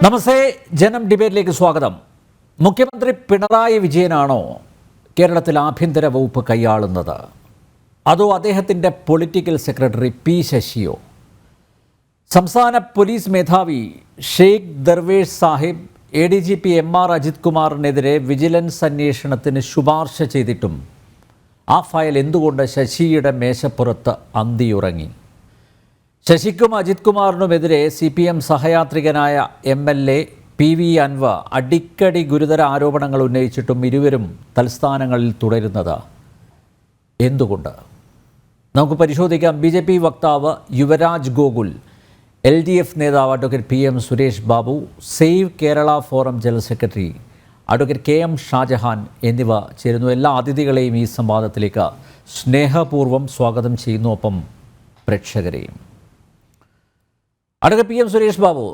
നമസ്തേ, ജനം ഡിബേറ്റിലേക്ക് സ്വാഗതം. മുഖ്യമന്ത്രി പിണറായി വിജയനാണോ കേരളത്തിൽ ആഭ്യന്തര വകുപ്പ് കൈയാളുന്നത്, അതോ അദ്ദേഹത്തിൻ്റെ പൊളിറ്റിക്കൽ സെക്രട്ടറി പി ശശിയോ? സംസ്ഥാന പോലീസ് മേധാവി ഷെയ്ഖ് ദർവേഷ് സാഹിബ് ADGP MR അജിത് കുമാറിനെതിരെ വിജിലൻസ് അന്വേഷണത്തിന് ശുപാർശ ചെയ്തിട്ടും ആ ഫയൽ എന്തുകൊണ്ട് ശശിയുടെ മേശപ്പുറത്ത് അന്തിയുറങ്ങി? ശശിക്കും Ajith കുമാറിനുമെതിരെ CPM സഹയാത്രികനായ MLA PV Anwar അടിക്കടി ഗുരുതര ആരോപണങ്ങൾ ഉന്നയിച്ചിട്ടും ഇരുവരും തൽസ്ഥാനങ്ങളിൽ തുടരുന്നത് എന്തുകൊണ്ട്? നമുക്ക് പരിശോധിക്കാം. BJP വക്താവ് യുവരാജ് ഗോകുൽ, LDF നേതാവ് advocate PM Suresh Babu, save Kerala forum general secretary advocate KM Shajahan എന്നിവ ചേരുന്നു. എല്ലാ അതിഥികളെയും ഈ സംവാദത്തിലേക്ക് സ്നേഹപൂർവ്വം സ്വാഗതം ചെയ്യുന്നു. ഒപ്പം പ്രേക്ഷകരെയും. Advocate PM Suresh Babu,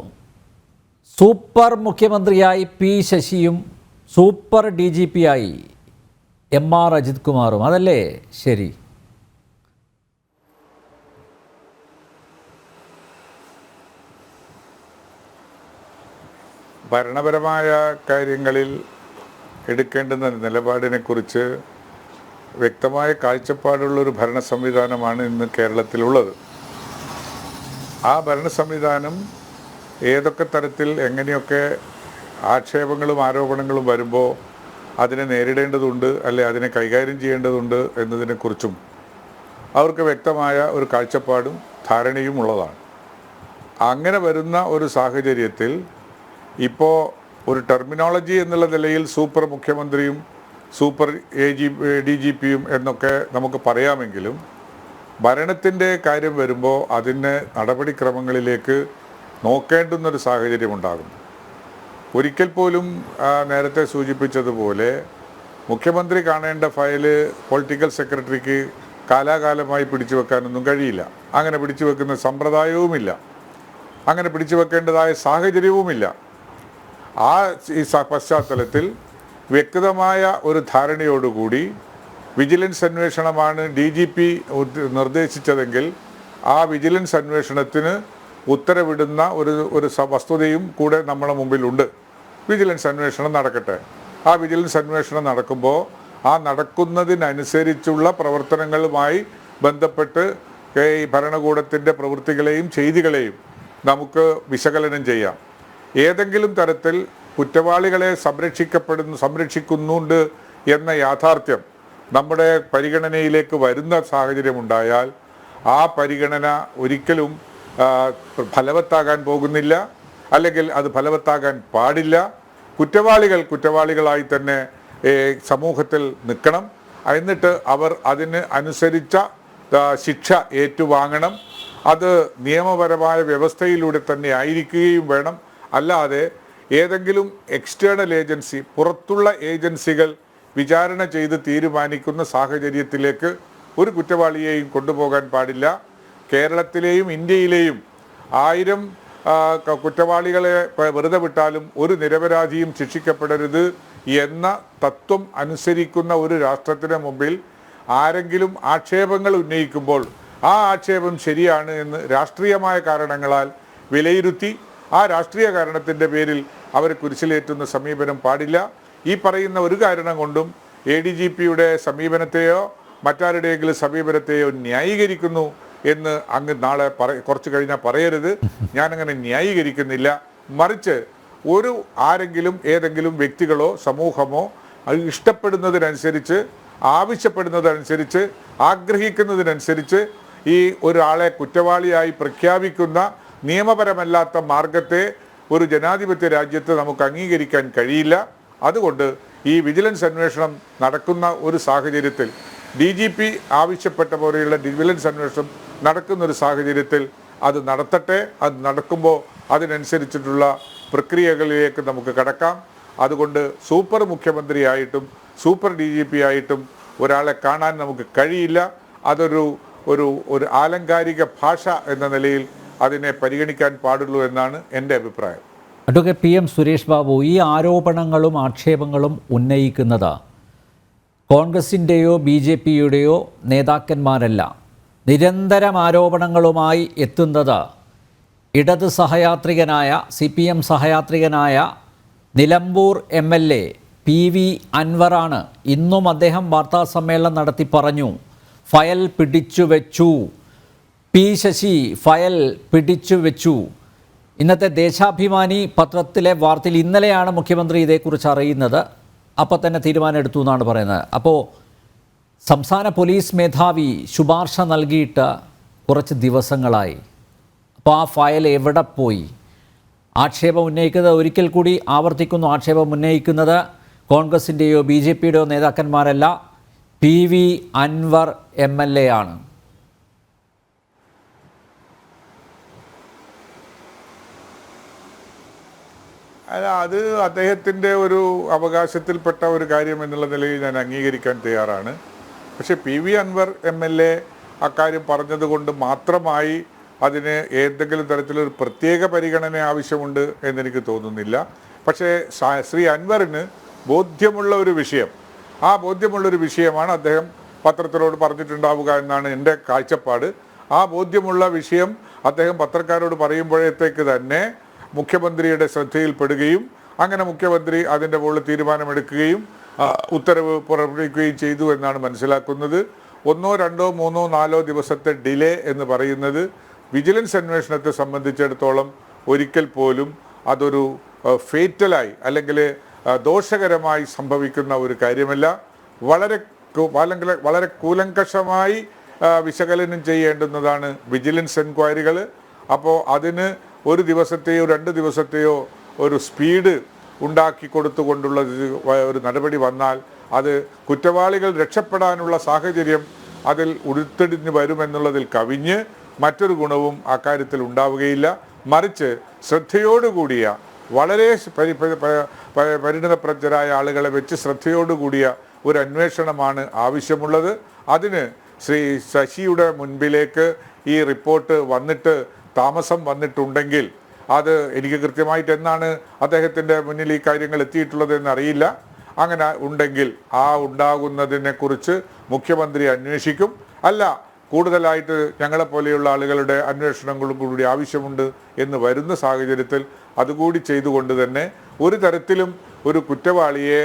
super മുഖ്യമന്ത്രിയായി P ശശിയും സൂപ്പർ DGP-യായി MR അജിത് കുമാറും, അതല്ലേ ശരി? ഭരണപരമായ കാര്യങ്ങളിൽ എടുക്കേണ്ടുന്ന നിലപാടിനെക്കുറിച്ച് വ്യക്തമായ കാഴ്ചപ്പാടുള്ളൊരു ഭരണ സംവിധാനമാണ് ഇന്ന് കേരളത്തിലുള്ളത്. ആ ഭരണ സംവിധാനം ഏതൊക്കെ തരത്തിൽ എങ്ങനെയൊക്കെ ആക്ഷേപങ്ങളും ആരോപണങ്ങളും വരുമ്പോൾ അതിനെ നേരിടേണ്ടതുണ്ട്, അല്ലെ അതിനെ കൈകാര്യം ചെയ്യേണ്ടതുണ്ട് എന്നതിനെക്കുറിച്ചും അവർക്ക് വ്യക്തമായ ഒരു കാഴ്ചപ്പാടും ധാരണയും ഉള്ളതാണ്. അങ്ങനെ വരുന്ന ഒരു സാഹചര്യത്തിൽ ഇപ്പോൾ ഒരു ടെർമിനോളജി എന്നുള്ള നിലയിൽ സൂപ്പർ മുഖ്യമന്ത്രിയും സൂപ്പർ DGP-യും എന്നൊക്കെ നമുക്ക് പറയാമെങ്കിലും ഭരണത്തിൻ്റെ കാര്യം വരുമ്പോൾ അതിന് നടപടിക്രമങ്ങളിലേക്ക് നോക്കേണ്ടുന്നൊരു സാഹചര്യമുണ്ടാകും. ഒരിക്കൽ പോലും നേരത്തെ സൂചിപ്പിച്ചതുപോലെ മുഖ്യമന്ത്രി കാണേണ്ട ഫയല് പൊളിറ്റിക്കൽ സെക്രട്ടറിക്ക് കാലാകാലമായി പിടിച്ചു വെക്കാനൊന്നും കഴിയില്ല. അങ്ങനെ പിടിച്ചു വെക്കുന്ന സമ്പ്രദായവുമില്ല, അങ്ങനെ പിടിച്ചു വെക്കേണ്ടതായ സാഹചര്യവുമില്ല. ആ പശ്ചാത്തലത്തിൽ വ്യക്തമായ ഒരു ധാരണയോടുകൂടി വിജിലൻസ് അന്വേഷണമാണ് DGP നിർദ്ദേശിച്ചതെങ്കിൽ ആ വിജിലൻസ് അന്വേഷണത്തിന് ഉത്തരവിടുന്ന ഒരു വസ്തുതയും കൂടെ നമ്മുടെ മുമ്പിലുണ്ട്. വിജിലൻസ് അന്വേഷണം നടക്കട്ടെ. ആ വിജിലൻസ് അന്വേഷണം നടക്കുമ്പോൾ ആ നടക്കുന്നതിനനുസരിച്ചുള്ള പ്രവർത്തനങ്ങളുമായി ബന്ധപ്പെട്ട് ഈ ഭരണകൂടത്തിൻ്റെ പ്രവൃത്തികളെയും ചെയ്തികളെയും നമുക്ക് വിശകലനം ചെയ്യാം. ഏതെങ്കിലും തരത്തിൽ കുറ്റവാളികളെ സംരക്ഷിക്കുന്നുണ്ട് എന്ന യാഥാർത്ഥ്യം നമ്മുടെ പരിഗണനയിലേക്ക് വരുന്ന സാഹചര്യമുണ്ടായാൽ ആ പരിഗണന ഒരിക്കലും ഫലവത്താകാൻ പോകുന്നില്ല, അല്ലെങ്കിൽ അത് ഫലവത്താകാൻ പാടില്ല. കുറ്റവാളികളായി തന്നെ സമൂഹത്തിൽ നിൽക്കണം. എന്നിട്ട് അവർ അതിന് അനുസരിച്ച ശിക്ഷ ഏറ്റുവാങ്ങണം. അത് നിയമപരമായ വ്യവസ്ഥയിലൂടെ തന്നെ ആയിരിക്കുകയും വേണം. അല്ലാതെ ഏതെങ്കിലും എക്സ്റ്റേണൽ ഏജൻസി, പുറത്തുള്ള ഏജൻസികൾ വിചാരണ ചെയ്ത് തീരുമാനിക്കുന്ന സാഹചര്യത്തിലേക്ക് ഒരു കുറ്റവാളിയെയും കൊണ്ടുപോകാൻ പാടില്ല. കേരളത്തിലെയും ഇന്ത്യയിലെയും 1000 കുറ്റവാളികളെ വെറുതെ വിട്ടാലും ഒരു നിരപരാധിയും ശിക്ഷിക്കപ്പെടരുത് എന്ന തത്വം അനുസരിക്കുന്ന ഒരു രാഷ്ട്രത്തിന് മുമ്പിൽ ആരെങ്കിലും ആക്ഷേപങ്ങൾ ഉന്നയിക്കുമ്പോൾ ആ ആക്ഷേപം ശരിയാണ് എന്ന് രാഷ്ട്രീയമായ കാരണങ്ങളാൽ വിലയിരുത്തി ആ രാഷ്ട്രീയ കാരണത്തിൻ്റെ പേരിൽ അവരെ കുരിശിലേറ്റുന്ന സമീപനം പാടില്ല. ഈ പറയുന്ന ഒരു കാരണം കൊണ്ടും ADGP-യുടെ സമീപനത്തെയോ മറ്റാരുടെയെങ്കിലും സമീപനത്തെയോ ന്യായീകരിക്കുന്നു എന്ന് അങ്ങ് നാളെ കുറച്ച് കഴിഞ്ഞാൽ പറയരുത്. ഞാനങ്ങനെ ന്യായീകരിക്കുന്നില്ല. മറിച്ച് ആരെങ്കിലും ഏതെങ്കിലും വ്യക്തികളോ സമൂഹമോ ഇഷ്ടപ്പെടുന്നതിനനുസരിച്ച്, ആവശ്യപ്പെടുന്നതനുസരിച്ച്, ആഗ്രഹിക്കുന്നതിനനുസരിച്ച് ഈ ഒരാളെ കുറ്റവാളിയായി പ്രഖ്യാപിക്കുന്ന നിയമപരമല്ലാത്ത മാർഗത്തെ ഒരു ജനാധിപത്യ രാജ്യത്ത് നമുക്ക് അംഗീകരിക്കാൻ കഴിയില്ല. അതുകൊണ്ട് ഈ വിജിലൻസ് അന്വേഷണം നടക്കുന്ന ഒരു സാഹചര്യത്തിൽ, DGP ആവശ്യപ്പെട്ട പോലെയുള്ള വിജിലൻസ് അന്വേഷണം നടക്കുന്ന ഒരു സാഹചര്യത്തിൽ അത് നടത്തട്ടെ. അത് നടക്കുമ്പോൾ അതിനനുസരിച്ചിട്ടുള്ള പ്രക്രിയകളിലേക്ക് നമുക്ക് കടക്കാം. അതുകൊണ്ട് സൂപ്പർ മുഖ്യമന്ത്രിയായിട്ടും സൂപ്പർ DGP-ആയിട്ടും ഒരാളെ കാണാൻ നമുക്ക് കഴിയില്ല. അതൊരു ആലങ്കാരിക ഭാഷ എന്ന നിലയിൽ അതിനെ പരിഗണിക്കാൻ പാടുള്ളൂ എന്നാണ് എൻ്റെ അഭിപ്രായം. അഡ്വക്കേറ്റ് PM സുരേഷ് ബാബു, ഈ ആരോപണങ്ങളും ആക്ഷേപങ്ങളും ഉന്നയിക്കുന്നത് കോൺഗ്രസിൻ്റെയോ ഇടത് സഹയാത്രികനായ CPM സഹയാത്രികനായ നിലമ്പൂർ MLA PV അൻവറാണ്. ഇന്നും അദ്ദേഹം വാർത്താസമ്മേളനം നടത്തി പറഞ്ഞു, ഫയൽ പിടിച്ചു വെച്ചു, P ശശി ഫയൽ പിടിച്ചു വെച്ചു. ഇന്നത്തെ ദേശാഭിമാനി പത്രത്തിലെ വാർത്തയിൽ ഇന്നലെയാണ് മുഖ്യമന്ത്രി ഇതേക്കുറിച്ച് അറിയുന്നത്. അപ്പോൾ തന്നെ തീരുമാനം എടുത്തു എന്നാണ് പറയുന്നത്. അപ്പോൾ സംസ്ഥാന പോലീസ് മേധാവി ശുപാർശ നൽകിയിട്ട് കുറച്ച് ദിവസങ്ങളായി. അപ്പോൾ ആ ഫയൽ എവിടെ പോയി? ആക്ഷേപം ഉന്നയിക്കുന്നത്, ഒരിക്കൽ കൂടി ആവർത്തിക്കുന്നു, ആക്ഷേപം ഉന്നയിക്കുന്നത് കോൺഗ്രസിൻ്റെയോ BJPയുടെയോ നേതാക്കന്മാരല്ല, PV അൻവർ MLA ആണ്. അല്ല, അത് അദ്ദേഹത്തിൻ്റെ ഒരു അവകാശത്തിൽപ്പെട്ട ഒരു കാര്യം എന്നുള്ള നിലയിൽ ഞാൻ അംഗീകരിക്കാൻ തയ്യാറാണ്. പക്ഷേ PV അൻവർ MLA അക്കാര്യം പറഞ്ഞതുകൊണ്ട് മാത്രമായി അതിന് ഏതെങ്കിലും തരത്തിലൊരു പ്രത്യേക പരിഗണന ആവശ്യമുണ്ട് എന്നെനിക്ക് തോന്നുന്നില്ല. പക്ഷേ ശ്രീ അൻവറിന് ബോധ്യമുള്ള ഒരു വിഷയം, ആ ബോധ്യമുള്ളൊരു വിഷയമാണ് അദ്ദേഹം പത്രത്തിനോട് പറഞ്ഞിട്ടുണ്ടാവുക എന്നാണ് എൻ്റെ കാഴ്ചപ്പാട്. ആ ബോധ്യമുള്ള വിഷയം അദ്ദേഹം പത്രക്കാരോട് പറയുമ്പോഴത്തേക്ക് തന്നെ മുഖ്യമന്ത്രിയുടെ ശ്രദ്ധയിൽപ്പെടുകയും അങ്ങനെ മുഖ്യമന്ത്രി അതിൻ്റെ മുകളിൽ തീരുമാനമെടുക്കുകയും ഉത്തരവ് പുറപ്പെടുവിക്കുകയും ചെയ്തു എന്നാണ് മനസ്സിലാക്കുന്നത്. 1, 2, 3, 4 ദിവസത്തെ ഡിലേ എന്ന് പറയുന്നത് വിജിലൻസ് അന്വേഷണത്തെ സംബന്ധിച്ചിടത്തോളം ഒരിക്കൽ പോലും അതൊരു ഫേറ്റലായി അല്ലെങ്കിൽ ദോഷകരമായി സംഭവിക്കുന്ന ഒരു കാര്യമല്ല. വളരെ കൂലങ്കഷമായി വിശകലനം ചെയ്യേണ്ടുന്നതാണ് വിജിലൻസ് എൻക്വയറികൾ. അപ്പോൾ അതിന് ഒരു ദിവസത്തെയോ 2 ദിവസത്തെയോ ഒരു സ്പീഡ് ഉണ്ടാക്കി കൊടുത്തുകൊണ്ടുള്ള ഒരു നടപടി വന്നാൽ അത് കുറ്റവാളികൾ രക്ഷപ്പെടാനുള്ള സാഹചര്യം അതിൽ ഉരുത്തിരിഞ്ഞ് വരുമെന്നുള്ളതിൽ കവിഞ്ഞ് മറ്റൊരു ഗുണവും അക്കാര്യത്തിൽ ഉണ്ടാവുകയില്ല. മറിച്ച് ശ്രദ്ധയോടുകൂടിയ, വളരെ പരിണിതപ്രജ്ഞരായ ആളുകളെ വെച്ച് ശ്രദ്ധയോടുകൂടിയ ഒരു അന്വേഷണമാണ് ആവശ്യമുള്ളത്. അതിന് ശ്രീ ശശിയുടെ മുൻപിലേക്ക് ഈ റിപ്പോർട്ട് വന്നിട്ട് താമസം വന്നിട്ടുണ്ടെങ്കിൽ അത് എനിക്ക് കൃത്യമായിട്ട് എന്നാണ് അദ്ദേഹത്തിൻ്റെ മുന്നിൽ ഈ കാര്യങ്ങൾ എത്തിയിട്ടുള്ളത് എന്നറിയില്ല. അങ്ങനെ ഉണ്ടെങ്കിൽ ആ ഉണ്ടാകുന്നതിനെക്കുറിച്ച് മുഖ്യമന്ത്രി അന്വേഷിക്കും. അല്ല, കൂടുതലായിട്ട് ഞങ്ങളെപ്പോലെയുള്ള ആളുകളുടെ അന്വേഷണങ്ങളും കൂടി ആവശ്യമുണ്ട് എന്ന് വരുന്ന സാഹചര്യത്തിൽ അതുകൂടി ചെയ്തുകൊണ്ട് തന്നെ ഒരു തരത്തിലും ഒരു കുറ്റവാളിയെ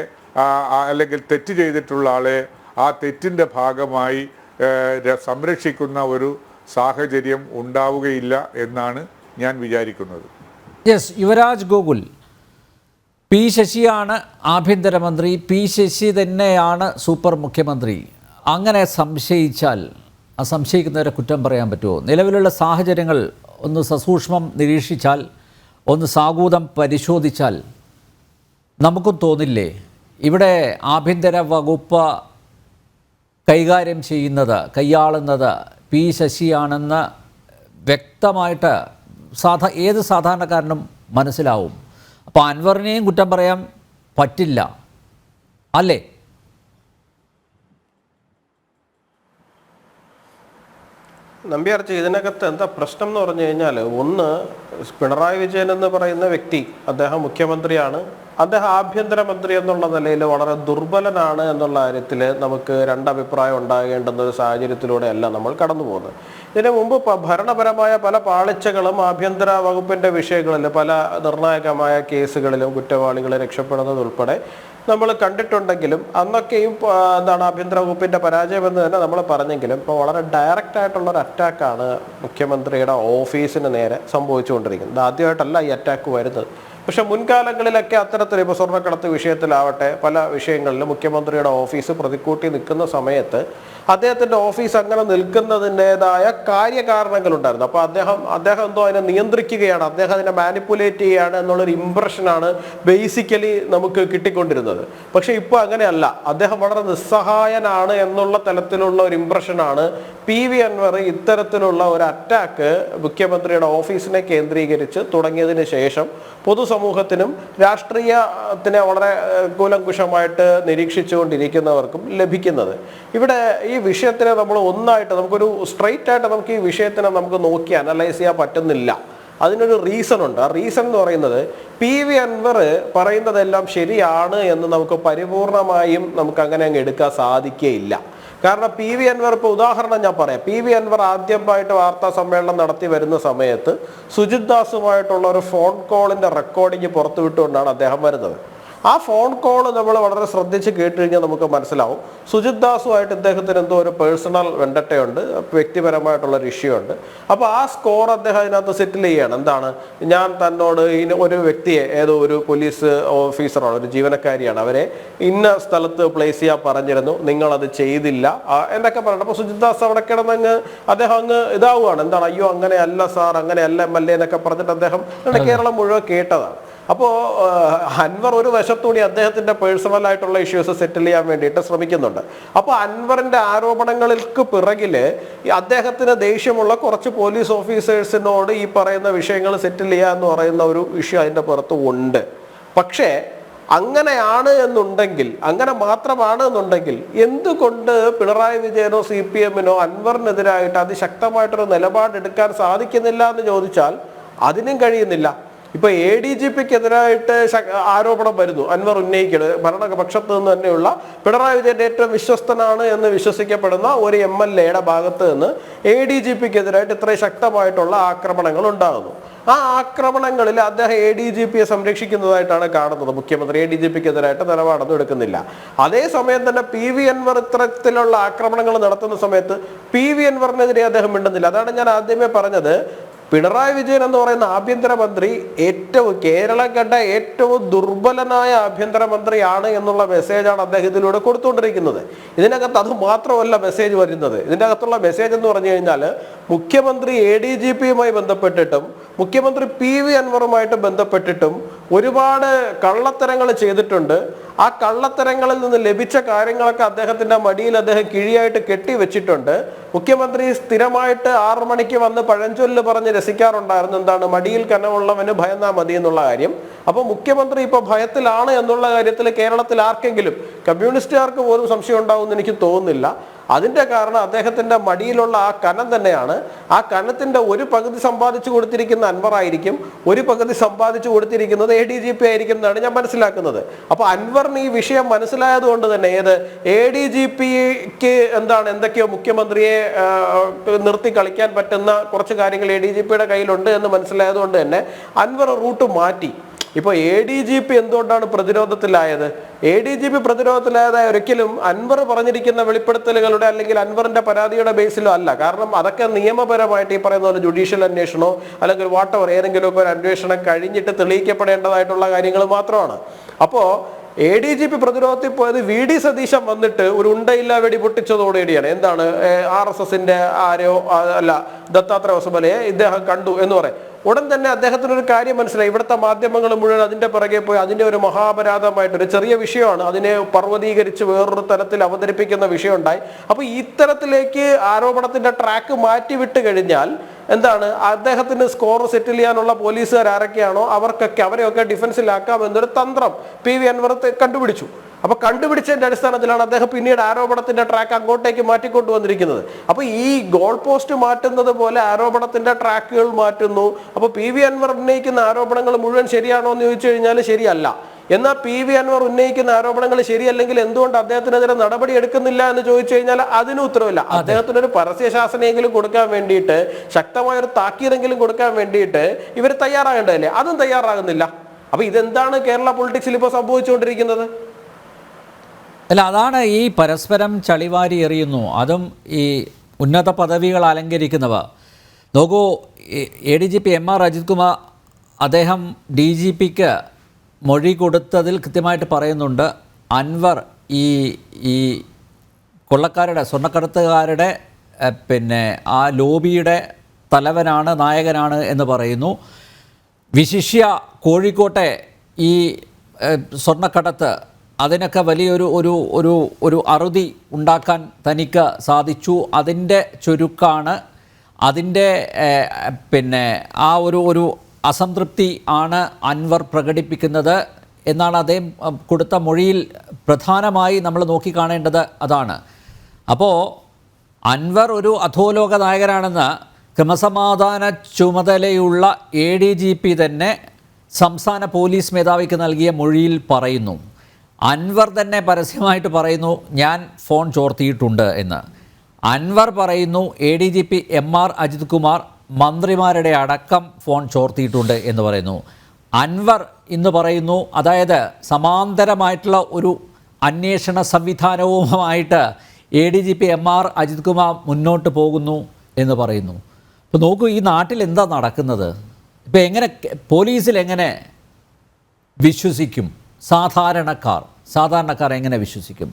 അല്ലെങ്കിൽ തെറ്റ് ചെയ്തിട്ടുള്ള ആളെ ആ തെറ്റിൻ്റെ ഭാഗമായി സംരക്ഷിക്കുന്ന ഒരു സാഹചര്യം ഉണ്ടാവുകയില്ല എന്നാണ് ഞാൻ വിചാരിക്കുന്നത്. യെസ്, യുവരാജ് ഗോകുൽ, P ശശിയാണ് ആഭ്യന്തരമന്ത്രി, P ശശി തന്നെയാണ് സൂപ്പർ മുഖ്യമന്ത്രി. അങ്ങനെ സംശയിച്ചാൽ ആ സംശയിക്കുന്നവരെ കുറ്റം പറയാൻ പറ്റുമോ? നിലവിലുള്ള സാഹചര്യങ്ങൾ ഒന്ന് സസൂക്ഷ്മം നിരീക്ഷിച്ചാൽ, ഒന്ന് സാഗൂതം പരിശോധിച്ചാൽ നമുക്കും തോന്നില്ലേ ഇവിടെ ആഭ്യന്തര വകുപ്പ് കൈകാര്യം ചെയ്യുന്നത്, കൈയാളുന്നത് P ശശിയാണെന്ന് വ്യക്തമായിട്ട് ഏത് സാധാരണക്കാരനും മനസ്സിലാവും. അപ്പോൾ അൻവറിനെയും കുറ്റം പറയാൻ പറ്റില്ല അല്ലേ? നമ്പ്യാർച്ച, ഇതിനകത്ത് എന്താ പ്രശ്നം എന്ന് പറഞ്ഞു കഴിഞ്ഞാൽ, ഒന്ന്, പിണറായി വിജയൻ എന്ന് പറയുന്ന വ്യക്തി, അദ്ദേഹം മുഖ്യമന്ത്രിയാണ്, അദ്ദേഹം ആഭ്യന്തരമന്ത്രി എന്നുള്ള നിലയിൽ വളരെ ദുർബലനാണ് എന്നുള്ള കാര്യത്തിൽ നമുക്ക് രണ്ടഭിപ്രായം ഉണ്ടാകേണ്ടുന്ന ഒരു സാഹചര്യത്തിലൂടെയല്ല നമ്മൾ കടന്നു പോകുന്നത്. ഇതിനു മുമ്പ് ഭരണപരമായ പല പാളിച്ചകളും ആഭ്യന്തര വകുപ്പിന്റെ വിഷയങ്ങളിൽ, പല നിർണായകമായ കേസുകളിലും കുറ്റവാളികൾ രക്ഷപ്പെടുന്നതുൾപ്പെടെ നമ്മൾ കണ്ടിട്ടുണ്ടെങ്കിലും അന്നൊക്കെയും ആഭ്യന്തര വകുപ്പിന്റെ പരാജയം എന്ന് തന്നെ നമ്മൾ പറഞ്ഞെങ്കിലും ഇപ്പോൾ വളരെ ഡയറക്റ്റ് ആയിട്ടുള്ള ഒരു അറ്റാക്കാണ് മുഖ്യമന്ത്രിയുടെ ഓഫീസിന് നേരെ സംഭവിച്ചുകൊണ്ടിരിക്കുന്നത്. ആദ്യമായിട്ടല്ല ഈ അറ്റാക്ക് വരുന്നത്. പക്ഷെ മുൻകാലങ്ങളിലൊക്കെ അത്തരത്തിൽ ഇപ്പോൾ സ്വർണ്ണക്കടത്ത് വിഷയത്തിലാവട്ടെ, പല വിഷയങ്ങളിലും മുഖ്യമന്ത്രിയുടെ ഓഫീസ് പ്രതിക്കൂട്ടി നിൽക്കുന്ന സമയത്ത് അദ്ദേഹത്തിന്റെ ഓഫീസ് അങ്ങനെ നിൽക്കുന്നതിൻ്റെതായ കാര്യകാരണങ്ങളുണ്ടായിരുന്നു. അപ്പോൾ അദ്ദേഹം എന്തോ അതിനെ നിയന്ത്രിക്കുകയാണ്, അദ്ദേഹം അതിനെ മാനിപ്പുലേറ്റ് ചെയ്യുകയാണ് എന്നുള്ളൊരു ഇംപ്രഷനാണ് ബേസിക്കലി നമുക്ക് കിട്ടിക്കൊണ്ടിരുന്നത്. പക്ഷെ ഇപ്പോൾ അങ്ങനെയല്ല, അദ്ദേഹം വളരെ നിസ്സഹായനാണ് എന്നുള്ള തലത്തിലുള്ള ഒരു ഇംപ്രഷനാണ് PV അൻവർ ഇത്തരത്തിലുള്ള ഒരു അറ്റാക്ക് മുഖ്യമന്ത്രിയുടെ ഓഫീസിനെ കേന്ദ്രീകരിച്ച് തുടങ്ങിയതിന് ശേഷം പൊതുസമൂഹത്തിനും രാഷ്ട്രീയത്തിനെ വളരെ കൂലങ്കുഷമായിട്ട് നിരീക്ഷിച്ചുകൊണ്ടിരിക്കുന്നവർക്കും ലഭിക്കുന്നത്. ഇവിടെ ഈ വിഷയത്തിനെ നമ്മൾ ഒന്നായിട്ട്, നമുക്കൊരു സ്ട്രെയിറ്റ് ആയിട്ട് നമുക്ക് ഈ വിഷയത്തിനെ നമുക്ക് നോക്കി അനലൈസ് ചെയ്യാൻ പറ്റുന്നില്ല. അതിനൊരു റീസൺ ഉണ്ട്. ആ റീസൺ എന്ന് പറയുന്നത് PV അൻവർ പറയുന്നതെല്ലാം ശരിയാണ് എന്ന് നമുക്ക് പരിപൂർണമായും നമുക്ക് അങ്ങനെ അങ്ങ് എടുക്കാൻ സാധിക്കുകയില്ല. കാരണം PV അൻവർ, ഇപ്പോൾ ഉദാഹരണം ഞാൻ പറയാം, PV അൻവർ ആദ്യമായിട്ട് വാർത്താ സമ്മേളനം നടത്തി വരുന്ന സമയത്ത് സുജിത് ദാസുമായിട്ടുള്ള ഒരു ഫോൺ കോളിന്റെ റെക്കോർഡിങ് പുറത്തുവിട്ടുകൊണ്ടാണ് അദ്ദേഹം വരുന്നത്. ആ ഫോൺ കോൾ നമ്മൾ വളരെ ശ്രദ്ധിച്ച് കേട്ട് കഴിഞ്ഞാൽ നമുക്ക് മനസ്സിലാവും സുജിത് ദാസുമായിട്ട് ഇദ്ദേഹത്തിന് എന്തോ ഒരു പേഴ്സണൽ വെണ്ടട്ടയുണ്ട്, വ്യക്തിപരമായിട്ടുള്ളൊരു ഇഷ്യൂ ഉണ്ട്. അപ്പോൾ ആ സ്കോർ അദ്ദേഹം അതിനകത്ത് സെറ്റിൽ ചെയ്യണം. എന്താണ്, ഞാൻ തന്നോട് ഒരു വ്യക്തിയെ, ഏതോ ഒരു പോലീസ് ഓഫീസറാണ്, ഒരു ജീവനക്കാരിയാണ്, അവരെ ഇന്ന സ്ഥലത്ത് പ്ലേസ് ചെയ്യാൻ പറഞ്ഞിരുന്നു, നിങ്ങളത് ചെയ്തില്ല എന്നൊക്കെ പറയണം. അപ്പോൾ സുജിത് ദാസ് അവിടെ കിടന്നങ്ങ് അദ്ദേഹം അങ്ങ് ഇതാവുകയാണ്. എന്താണ്, അയ്യോ അങ്ങനെയല്ല സാർ, അങ്ങനെയല്ല MLA എന്നൊക്കെ പറഞ്ഞിട്ട് അദ്ദേഹം കേരളം മുഴുവൻ കേട്ടതാണ്. അപ്പോൾ അൻവർ ഒരു വശത്തൂടി അദ്ദേഹത്തിന്റെ പേഴ്സണൽ ആയിട്ടുള്ള ഇഷ്യൂസ് സെറ്റിൽ ചെയ്യാൻ വേണ്ടിയിട്ട് ശ്രമിക്കുന്നുണ്ട്. അപ്പോൾ അൻവറിന്റെ ആരോപണങ്ങൾക്ക് പിറകില് അദ്ദേഹത്തിന് ദേഷ്യമുള്ള കുറച്ച് പോലീസ് ഓഫീസേഴ്സിനോട് ഈ പറയുന്ന വിഷയങ്ങൾ സെറ്റിൽ ചെയ്യുക എന്ന് പറയുന്ന ഒരു ഇഷ്യൂ അതിന്റെ പുറത്ത് ഉണ്ട്. പക്ഷേ അങ്ങനെയാണ് എന്നുണ്ടെങ്കിൽ, അങ്ങനെ മാത്രമാണ് എന്നുണ്ടെങ്കിൽ എന്തുകൊണ്ട് പിണറായി വിജയനോ CPM-നോ അൻവറിനെതിരായിട്ട് അതിശക്തമായിട്ടൊരു നിലപാടെടുക്കാൻ സാധിക്കുന്നില്ല എന്ന് ചോദിച്ചാൽ അതിനും കഴിയുന്നില്ല. ഇപ്പൊ ADGP-ക്കെതിരായിട്ട് ആരോപണം വരുന്നു, അൻവർ ഉന്നയിക്കുന്നത് ഭരണപക്ഷത്ത് നിന്ന് തന്നെയുള്ള പിണറായി വിജയന്റെ ഏറ്റവും വിശ്വസ്തനാണ് എന്ന് വിശ്വസിക്കപ്പെടുന്ന ഒരു MLA-യുടെ ഭാഗത്ത് നിന്ന് ADGP-ക്കെതിരായിട്ട് ഇത്രയും ശക്തമായിട്ടുള്ള ആക്രമണങ്ങൾ ഉണ്ടാകുന്നു. ആ ആക്രമണങ്ങളിൽ അദ്ദേഹം ADGP-യെ സംരക്ഷിക്കുന്നതായിട്ടാണ് കാണുന്നത്. മുഖ്യമന്ത്രി ADGP-ക്കെതിരായിട്ട് നിലപാടൊന്നും എടുക്കുന്നില്ല. അതേസമയം തന്നെ PV അൻവർ ഇത്തരത്തിലുള്ള ആക്രമണങ്ങൾ നടത്തുന്ന സമയത്ത് PV അൻവറിനെതിരെ അദ്ദേഹം മിണ്ടുന്നില്ല. അതാണ് ഞാൻ ആദ്യമേ പറഞ്ഞത്, പിണറായി വിജയൻ എന്ന് പറയുന്ന ആഭ്യന്തരമന്ത്രി കേരളം കണ്ട ഏറ്റവും ദുർബലനായ ആഭ്യന്തരമന്ത്രിയാണ് എന്നുള്ള മെസ്സേജാണ് അദ്ദേഹം ഇതിലൂടെ കൊടുത്തുകൊണ്ടിരിക്കുന്നത്. ഇതിനകത്ത് അത് മാത്രമല്ല മെസ്സേജ് വരുന്നത്. ഇതിൻ്റെ അകത്തുള്ള മെസ്സേജ് എന്ന് പറഞ്ഞു കഴിഞ്ഞാൽ മുഖ്യമന്ത്രി ADGP-യുമായി ബന്ധപ്പെട്ടിട്ടും മുഖ്യമന്ത്രി PV അൻവറുമായിട്ട് ബന്ധപ്പെട്ടിട്ടും ഒരുപാട് കള്ളത്തരങ്ങൾ ചെയ്തിട്ടുണ്ട്. ആ കള്ളത്തരങ്ങളിൽ നിന്ന് ലഭിച്ച കാര്യങ്ങളൊക്കെ അദ്ദേഹത്തിന്റെ മടിയിൽ അദ്ദേഹം കിഴിയായിട്ട് കെട്ടിവെച്ചിട്ടുണ്ട്. മുഖ്യമന്ത്രി സ്ഥിരമായിട്ട് 6 മണിക്ക് വന്ന് പഴഞ്ചൊല്ല് പറഞ്ഞ് രസിക്കാറുണ്ടായിരുന്നു, എന്താണ്, മടിയിൽ കനമുള്ളവന് ഭയന്നാ മതി എന്നുള്ള കാര്യം. അപ്പോൾ മുഖ്യമന്ത്രി ഇപ്പോൾ ഭയത്തിലാണ് എന്നുള്ള കാര്യത്തിൽ കേരളത്തിൽ ആർക്കെങ്കിലും, കമ്മ്യൂണിസ്റ്റുകാർക്ക് പോലും സംശയം ഉണ്ടാവുമെന്ന് എനിക്ക് തോന്നുന്നില്ല. അതിന്റെ കാരണം അദ്ദേഹത്തിന്റെ മടിയിലുള്ള ആ കനം തന്നെയാണ്. ആ കനത്തിന്റെ ഒരു പകുതി സമ്പാദിച്ചു കൊടുത്തിരിക്കുന്ന അൻവറായിരിക്കും, ഒരു പകുതി സമ്പാദിച്ചു കൊടുത്തിരിക്കുന്നത് ADGP ആയിരിക്കും എന്നാണ് ഞാൻ മനസ്സിലാക്കുന്നത്. അപ്പൊ അൻവറിന് ഈ വിഷയം മനസ്സിലായത് കൊണ്ട് തന്നെ ADGP-ക്ക് എന്തൊക്കെയോ മുഖ്യമന്ത്രിയെ നിർത്തി കളിക്കാൻ പറ്റുന്ന കുറച്ച് കാര്യങ്ങൾ ADGP-യുടെ കയ്യിലുണ്ട് എന്ന് മനസ്സിലായത് കൊണ്ട് തന്നെ അൻവർ റൂട്ട് മാറ്റി. ഇപ്പോൾ ADGP എന്തുകൊണ്ടാണ് പ്രതിരോധത്തിലായത്? ADGP പ്രതിരോധത്തിലായത് ഒരിക്കലും അൻവർ പറഞ്ഞിരിക്കുന്ന വെളിപ്പെടുത്തലുകളുടെ അല്ലെങ്കിൽ അൻവറിന്റെ പരാതിയുടെ ബേസിലോ അല്ല. കാരണം അതൊക്കെ നിയമപരമായിട്ട് ഈ പറയുന്ന പോലെ ജുഡീഷ്യൽ അന്വേഷണമോ അല്ലെങ്കിൽ വാട്ടവർ ഏതെങ്കിലുമൊക്കെ ഒരു അന്വേഷണം കഴിഞ്ഞിട്ട് തെളിയിക്കപ്പെടേണ്ടതായിട്ടുള്ള കാര്യങ്ങൾ മാത്രമാണ്. അപ്പോൾ ADGP പ്രതിരോധത്തിൽ പോയത് VD സതീശൻ വന്നിട്ട് ഒരു ഉണ്ടയില്ല വെടി പൊട്ടിച്ചതോടുകൂടിയാണ്. എന്താണ്, RSS-ന്റെ ആരോ അല്ല ദത്താത്രേയ ഹൊസബലയെ ഇദ്ദേഹം കണ്ടു എന്ന് പറയും. ഉടൻ തന്നെ അദ്ദേഹത്തിനൊരു കാര്യം മനസ്സിലായി, ഇവിടുത്തെ മാധ്യമങ്ങൾ മുഴുവൻ അതിന്റെ പിറകെ പോയി അതിന്റെ ഒരു മഹാപരാധമായിട്ട്, ഒരു ചെറിയ വിഷയമാണ്, അതിനെ പർവ്വതീകരിച്ച് വേറൊരു തലത്തിൽ അവതരിപ്പിക്കുന്ന വിഷയം ഉണ്ടായി. അപ്പൊ ഇത്തരത്തിലേക്ക് ആരോപണത്തിന്റെ ട്രാക്ക് മാറ്റിവിട്ട് കഴിഞ്ഞാൽ എന്താണ്, അദ്ദേഹത്തിന് സ്കോർ സെറ്റിൽ ചെയ്യാനുള്ള പോലീസുകാർ ആരൊക്കെയാണോ അവരെയൊക്കെ ഡിഫൻസിലാക്കാം എന്നൊരു തന്ത്രം PV അൻവർ കണ്ടുപിടിച്ചു. അപ്പൊ കണ്ടുപിടിച്ചതിന്റെ അടിസ്ഥാനത്തിലാണ് അദ്ദേഹം പിന്നീട് ആരോപണത്തിന്റെ ട്രാക്ക് അങ്ങോട്ടേക്ക് മാറ്റിക്കൊണ്ടുവന്നിരിക്കുന്നത്. അപ്പൊ ഈ ഗോൾ പോസ്റ്റ് മാറ്റുന്നത് പോലെ ആരോപണത്തിന്റെ ട്രാക്കുകൾ മാറ്റുന്നു. അപ്പൊ PV അൻവർ ഉന്നയിക്കുന്ന ആരോപണങ്ങൾ മുഴുവൻ ശരിയാണോ എന്ന് ചോദിച്ചു കഴിഞ്ഞാൽ ശരിയല്ല. എന്നാൽ PV അൻവർ ഉന്നയിക്കുന്ന ആരോപണങ്ങൾ ശരിയല്ലെങ്കിൽ എന്തുകൊണ്ട് അദ്ദേഹത്തിനെതിരെ നടപടി എടുക്കുന്നില്ല എന്ന് ചോദിച്ചു കഴിഞ്ഞാൽ അതിന് ഉത്തരവില്ല. അദ്ദേഹത്തിനൊരു പരസ്യശാസനയെങ്കിലും കൊടുക്കാൻ വേണ്ടിയിട്ട്, ശക്തമായൊരു താക്കീതെങ്കിലും കൊടുക്കാൻ വേണ്ടിയിട്ട് ഇവർ തയ്യാറാകേണ്ടതല്ലേ? അതും തയ്യാറാകുന്നില്ല. അപ്പൊ ഇതെന്താണ് കേരള പൊളിറ്റിക്സിൽ ഇപ്പോൾ സംഭവിച്ചുകൊണ്ടിരിക്കുന്നത്? അല്ല, അതാണ് ഈ പരസ്പരം ചളിവാരി എറിയുന്നു, അതും ഈ ഉന്നത പദവികൾ അലങ്കരിക്കുന്നവ. നോക്കൂ, ADGP MR അജിത് കുമാർ അദ്ദേഹം DGP-ക്ക് മൊഴി കൊടുത്തതിൽ കൃത്യമായിട്ട് പറയുന്നുണ്ട്, അൻവർ ഈ കൊള്ളക്കാരുടെ, സ്വർണ്ണക്കടത്തുകാരുടെ ആ ലോബിയുടെ തലവനാണ്, നായകനാണ് എന്ന് പറയുന്നു. വിശിഷ്യ കോഴിക്കോട്ടെ ഈ സ്വർണ്ണക്കടത്ത്, അതിനൊക്കെ വലിയൊരു ഒരു അറുതി ഉണ്ടാക്കാൻ തനിക്ക് സാധിച്ചു. അതിൻ്റെ ചുരുക്കാണ്, അതിൻ്റെ ആ ഒരു അസംതൃപ്തി ആണ് അൻവർ പ്രകടിപ്പിക്കുന്നത് എന്നാണ് അദ്ദേഹം കൊടുത്ത മൊഴിയിൽ പ്രധാനമായി നമ്മൾ നോക്കിക്കാണേണ്ടത്. അതാണ്. അപ്പോൾ അൻവർ ഒരു അധോലോക നായകനാണെന്ന് ക്രമസമാധാന ചുമതലയുള്ള ADGP തന്നെ സംസ്ഥാന പോലീസ് മേധാവിക്ക് നൽകിയ മൊഴിയിൽ പറയുന്നു. അൻവർ തന്നെ പരസ്യമായിട്ട് പറയുന്നു ഞാൻ ഫോൺ ചോർത്തിയിട്ടുണ്ട് എന്ന്. അൻവർ പറയുന്നു ADGP MR അജിത് കുമാർ മന്ത്രിമാരുടെ അടക്കം ഫോൺ ചോർത്തിയിട്ടുണ്ട് എന്ന് പറയുന്നു. അൻവർ ഇന്ന് പറയുന്നു, അതായത് സമാന്തരമായിട്ടുള്ള ഒരു അന്വേഷണ സംവിധാനവുമായിട്ട് ADGP MR അജിത് കുമാർ മുന്നോട്ട് പോകുന്നു എന്ന് പറയുന്നു. അപ്പോൾ നോക്കൂ, ഈ നാട്ടിൽ എന്താ നടക്കുന്നത്? ഇപ്പോൾ എങ്ങനെ പോലീസിൽ എങ്ങനെ വിശ്വസിക്കും? സാധാരണക്കാർ എങ്ങനെ വിശ്വസിക്കും?